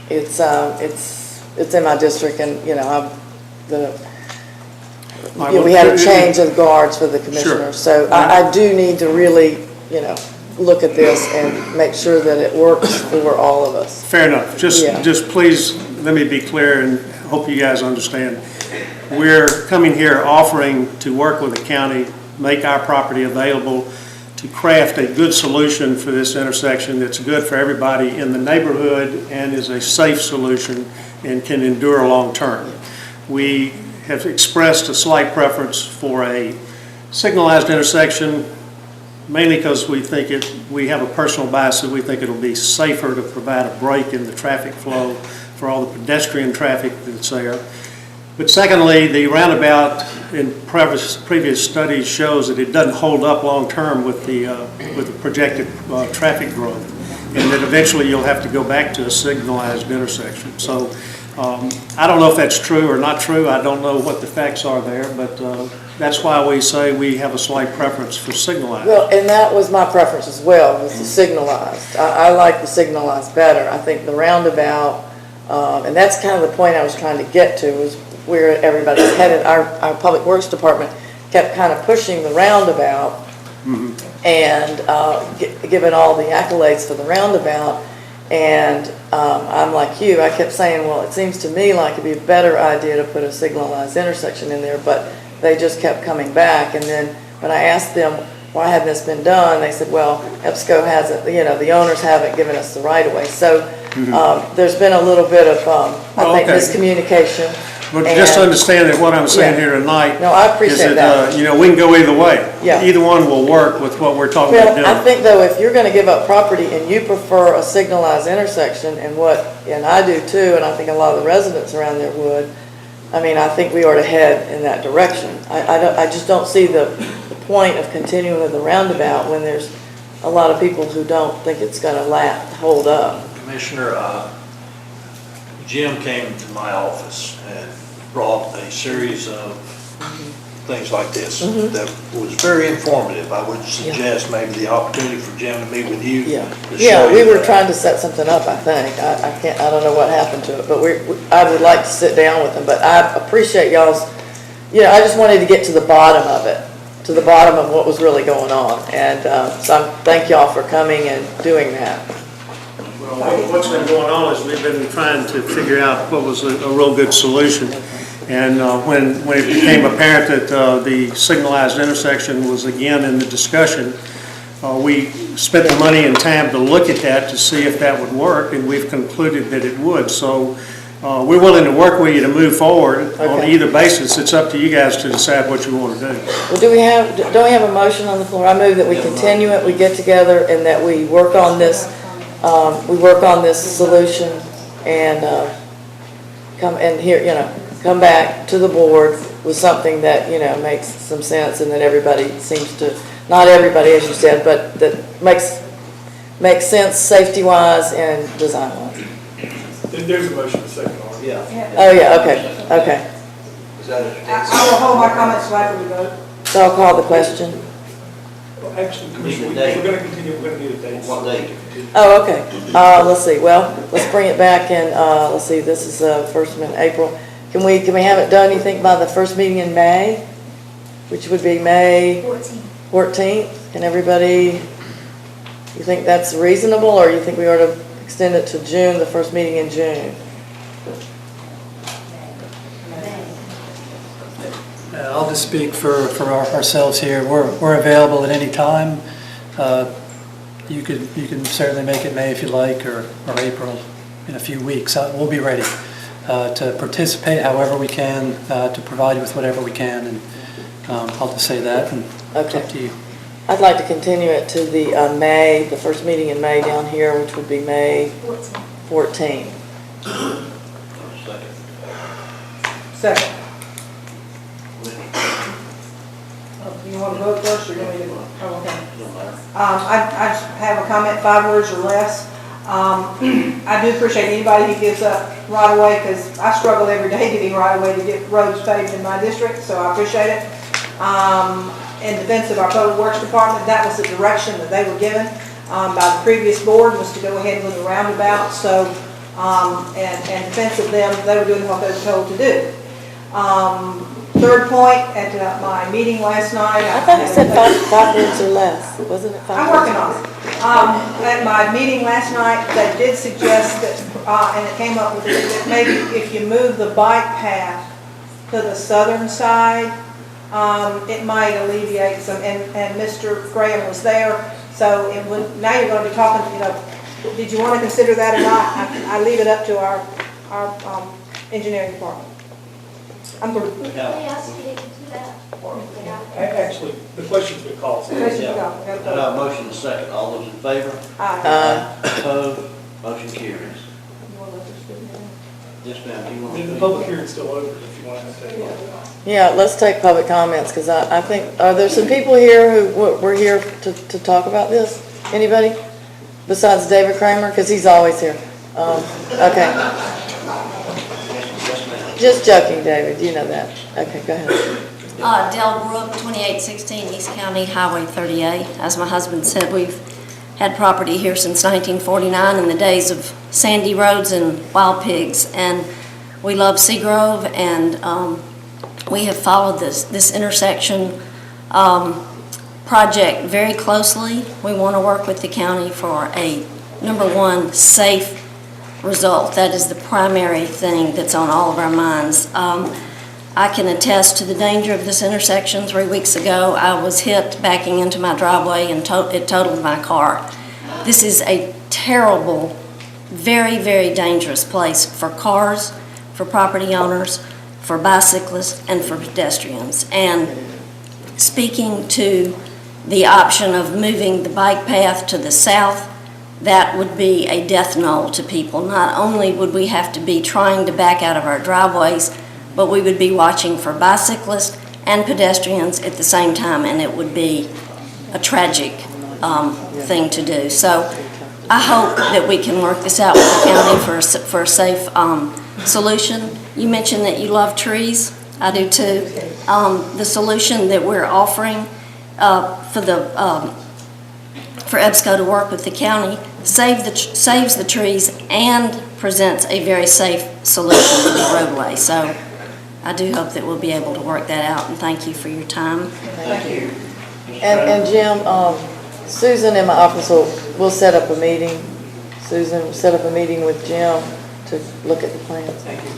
Speaker 5: in my district, and you know, we had a change of guards for the commissioners, so I do need to really, you know, look at this and make sure that it works for all of us.
Speaker 17: Fair enough. Just please let me be clear, and hope you guys understand. We're coming here offering to work with the county, make our property available to craft a good solution for this intersection that's good for everybody in the neighborhood and is a safe solution and can endure long term. We have expressed a slight preference for a signalized intersection, mainly because we have a personal bias that we think it'll be safer to provide a break in the traffic flow for all the pedestrian traffic that's there. But secondly, the roundabout in previous studies shows that it doesn't hold up long term with the projected traffic growth, and that eventually you'll have to go back to a signalized intersection. So I don't know if that's true or not true. I don't know what the facts are there, but that's why we say we have a slight preference for signalized.
Speaker 5: Well, and that was my preference as well, was the signalized. I like the signalized better. I think the roundabout, and that's kind of the point I was trying to get to, was where everybody's headed. Our Public Works Department kept kind of pushing the roundabout and giving all the accolades for the roundabout. And I'm like you, I kept saying, well, it seems to me like it'd be a better idea to put a signalized intersection in there, but they just kept coming back. And then when I asked them, why hadn't this been done? They said, well, EBSCO hasn't, you know, the owners haven't given us the right of way. So there's been a little bit of, I think, miscommunication.
Speaker 17: But just
Speaker 5: And-
Speaker 17: understand that what I'm saying
Speaker 5: Yeah.
Speaker 17: here tonight.
Speaker 5: No, I appreciate
Speaker 17: is
Speaker 5: that.
Speaker 17: We can go either way.
Speaker 5: Yeah.
Speaker 17: Either one will work with what we're talking about
Speaker 5: Well,
Speaker 17: doing.
Speaker 5: I think though, if you're gonna give up property and you prefer a signalized intersection and I do too, and I think a lot of the residents around there would, I mean, I think we ought to head in that direction. I just don't see the point of continuing with the roundabout when there's a lot of people who don't think it's gonna hold up.
Speaker 2: Commissioner, Jim came to my office and brought a series of things like this that was very informative. I would suggest maybe the opportunity for Jim to meet with you.
Speaker 5: Yeah,
Speaker 2: to show
Speaker 5: we
Speaker 2: you
Speaker 5: were
Speaker 2: that.
Speaker 5: trying to set something up, I think. I don't know what happened to it, but I would like to sit down with them, but I appreciate y'all's, I just wanted to get to the bottom of it, to the bottom of what was really going on. And so thank y'all for coming and doing that.
Speaker 17: Well, what's been going on is we've been trying to figure out what was a real good solution. And when it became apparent that the signalized intersection was again in the discussion, we spent the money and time to look at that to see if that would work, and we've concluded that it would. So we're willing to work with you to move forward on either basis. It's up to you guys to decide what you want to do.
Speaker 5: Well, don't we have a motion on the floor? I move that we continue it, we get together, and that we work on this, solution and come back to the board with something that, makes some sense and that everybody seems to, not everybody, as you said, but that makes sense safety-wise and design-wise.
Speaker 9: There's a motion, a second already.
Speaker 1: Yeah.
Speaker 5: Oh, yeah, okay.
Speaker 1: Is that a?
Speaker 6: I will hold my comments till after we vote.
Speaker 5: So I'll call the question.
Speaker 9: Well, actually, Commissioner,
Speaker 1: Need a date.
Speaker 9: we're going to continue, we're going to need a date.
Speaker 1: What date?
Speaker 5: Oh, okay. Let's see. Well, let's bring it back and, let's see, this is first one in April. Can we have it done, you think, by the first meeting in May? Which would be May 14th? Can everybody, you think that's reasonable, or you think we ought to extend it to June, the first meeting in June?
Speaker 16: I'll just speak for ourselves here. We're available at any time. You can certainly make it May if you like, or April in a few weeks. We'll be ready to participate however we can, to provide you with whatever we can, and I'll just say that, and it's up to you.
Speaker 5: I'd like to continue it to the first meeting in May down here, which would be May 14th.
Speaker 6: Second. You want to vote first, or you want me to? Oh, okay. I just have a comment, 5 words or less. I do appreciate anybody who gives up right away, because I struggle every day getting right away to get roads paved in my district, so I appreciate it. In defense of our Public Works Department, that was the direction that they were given by the previous board, was to go ahead with the roundabout. So, and defense of them, they were doing what they were told to do. Third point, at my meeting last night.
Speaker 5: I thought you said 5 words or less. Wasn't it 5
Speaker 6: I'm
Speaker 5: words?
Speaker 6: working on it. At my meeting last night, they did suggest that, and it came up with it, that maybe if you move the bike path to the southern side, it might alleviate some, and Mr. Graham was there, so it would, now you're going to be talking, did you want to consider that or not? I leave it up to our engineering department. I'm through.
Speaker 9: Actually, the question's been called.
Speaker 4: Motion is second. All those in favor?
Speaker 6: Aye.
Speaker 4: Opposed? Motion carries. Yes, ma'am. Do you want to?
Speaker 9: The public hearing's still open if you want to take it.
Speaker 5: Yeah, let's take public comments, because I think, are there some people here who were here to talk about this? Anybody? Besides David Kramer, because he's always here. Okay. Just joking, David, you know that. Okay, go ahead.
Speaker 18: Del Brook, 2816 East County Highway 38. As my husband said, we've had property here since 1949 in the days of sandy roads and wild pigs. And we love Seagrove, and we have followed this intersection project very closely. We want to work with the county for a, number one, safe result. That is the primary thing that's on all of our minds. I can attest to the danger of this intersection. 3 weeks ago, I was hit backing into my driveway, and it totaled my car. This is a terrible, very, very dangerous place for cars, for property owners, for bicyclists and for pedestrians. And speaking to the option of moving the bike path to the south, that would be a death knell to people. Not only would we have to be trying to back out of our driveways, but we would be watching for bicyclists and pedestrians at the same time, and it would be a tragic thing to do. So I hope that we can work this out with the county for a safe solution. You mentioned that you love trees. I do too. The solution that we're offering for EBSCO to work with the county saves the trees and presents a very safe solution to the roadway. So I do hope that we'll be able to work that out, and thank you for your time.
Speaker 5: Thank you. And Jim, Susan in my office will set up a meeting. Susan will set up a meeting with Jim to look at the plans. Thank you.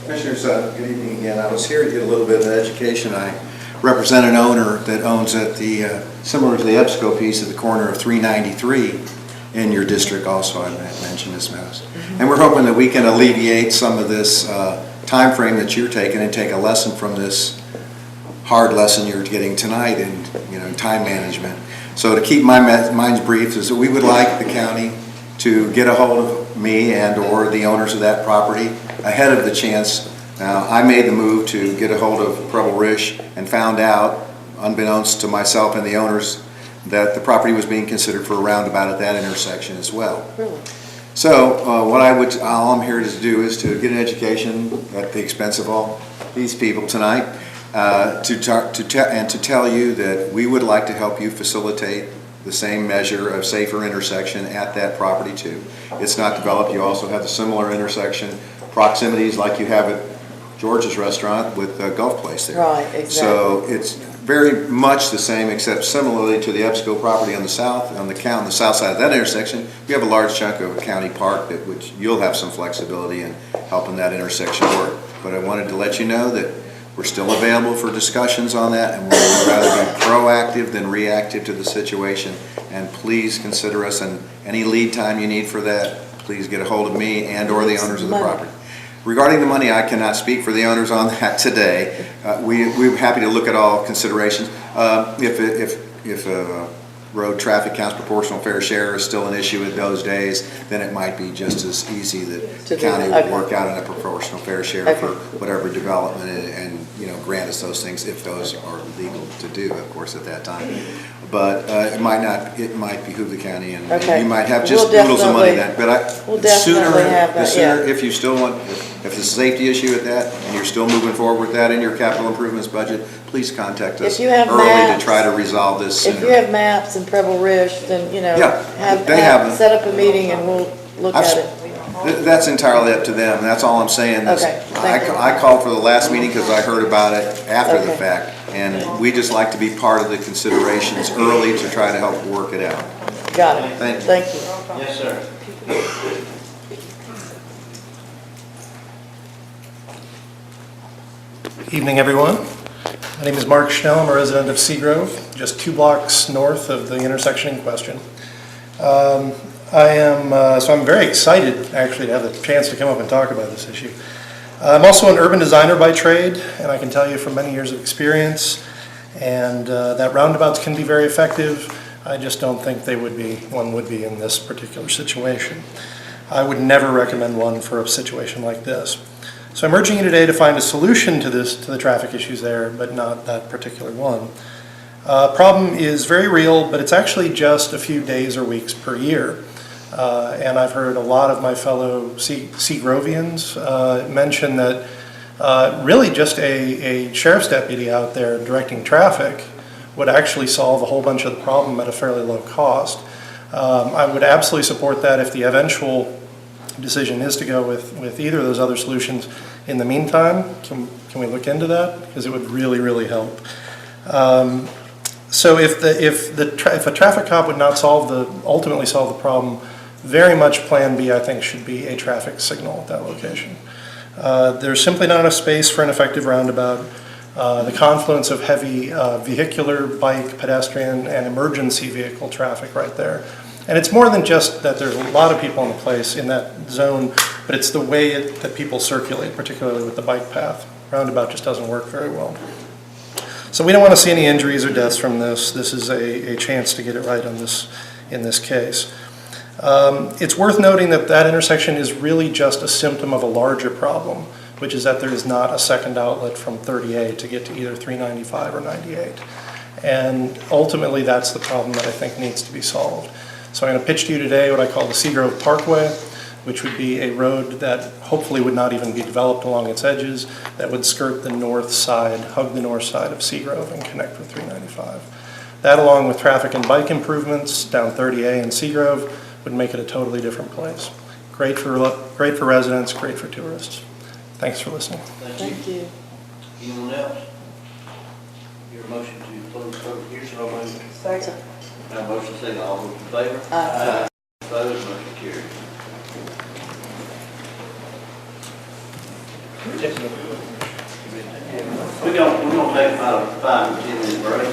Speaker 14: Commissioners, good evening again. I was here to get a little bit of education. I represent an owner that owns at the, similar to the EBSCO piece at the corner of 393 in your district also, I mentioned this house. And we're hoping that we can alleviate some of this time frame that you're taking and take a lesson from this hard lesson you're getting tonight in time management. So to keep my minds brief is that we would like the county to get a hold of me and or the owners of that property ahead of the chance. Now, I made the move to get a hold of Preble Rish and found out, unbeknownst to myself and the owners, that the property was being considered for a roundabout at that intersection as well.
Speaker 5: Really?
Speaker 14: So all I'm here to do is to get an education at the expense of all these people tonight, to tell you that we would like to help you facilitate the same measure of safer intersection at that property too. It's not developed. You also have the similar intersection proximities like you have at George's restaurant with Gulf Place there.
Speaker 5: Right, exactly.
Speaker 14: So it's very much the same, except similarly to the EBSCO property on the south, on the south side of that intersection, we have a large chunk of a county park that which you'll have some flexibility in helping that intersection work. But I wanted to let you know that we're still available for discussions on that, and we'd rather be proactive than reactive to the situation. And please consider us, and any lead time you need for that, please get a hold of me and or the owners of the property. Regarding the money, I cannot speak for the owners on that today. We're happy to look at all considerations. If road traffic counts proportional fair share is still an issue in those days, then it might be just as easy that the county would work out in a proportional fair share for whatever development and grant us those things if those are legal to do, of course, at that time. But it might behoove the county, and you might have just noodles of money then. But the sooner, if you still want, if there's a safety issue with that, and you're still moving forward with that in your capital improvements budget, please contact us early to try to resolve this sooner.
Speaker 5: If you have maps and Preble Rish, then, set up a meeting and we'll look at it.
Speaker 14: That's entirely up to them. That's all I'm saying. I called for the last meeting because I heard about it after the fact, and we just like to be part of the considerations early to try to help work it out.
Speaker 5: Got it.
Speaker 14: Thank you.
Speaker 5: Thank you.
Speaker 4: Yes, sir.
Speaker 9: Evening, everyone. My name is Mark Schnell. I'm a resident of Seagrove, just 2 blocks north of the intersection in question. So I'm very excited, actually, to have the chance to come up and talk about this issue. I'm also an urban designer by trade, and I can tell you from many years of experience, and that roundabouts can be very effective. I just don't think one would be in this particular situation. I would never recommend one for a situation like this. So I'm urging you today to find a solution to the traffic issues there, but not that particular one. Problem is very real, but it's actually just a few days or weeks per year. And I've heard a lot of my fellow Seagrovians mention that really just a sheriff's deputy out there directing traffic would actually solve a whole bunch of the problem at a fairly low cost. I would absolutely support that if the eventual decision is to go with either of those other solutions. In the meantime, can we look into that? Because it would really, really help. So if a traffic cop would not ultimately solve the problem, very much Plan B, I think, should be a traffic signal at that location. There's simply not enough space for an effective roundabout. The confluence of heavy vehicular, bike, pedestrian, and emergency vehicle traffic right there. And it's more than just that there's a lot of people in the place in that zone but it's the way that people circulate, particularly with the bike path. Roundabout just doesn't work very well. So we don't want to see any injuries or deaths from this. This is a chance to get it right in this case. It's worth noting that that intersection is really just a symptom of a larger problem, which is that there is not a second outlet from 30A to get to either 395 or 98. And ultimately, that's the problem that I think needs to be solved. So I'm going to pitch to you today what I call the Seagrove Parkway, which would be a road that hopefully would not even be developed along its edges, that would skirt the north side, hug the north side of Seagrove and connect with 395. That, along with traffic and bike improvements down 30A and Seagrove, would make it a totally different place. Great for residents, great for tourists. Thanks for listening.
Speaker 5: Thank you.
Speaker 4: Anyone else? Your motion to close public hearing, so moved.
Speaker 5: Second.
Speaker 4: Now motion second, all those in favor?
Speaker 5: Aye.
Speaker 4: Opposed, motion carries. We're gonna take about a 5 to 10 minute break.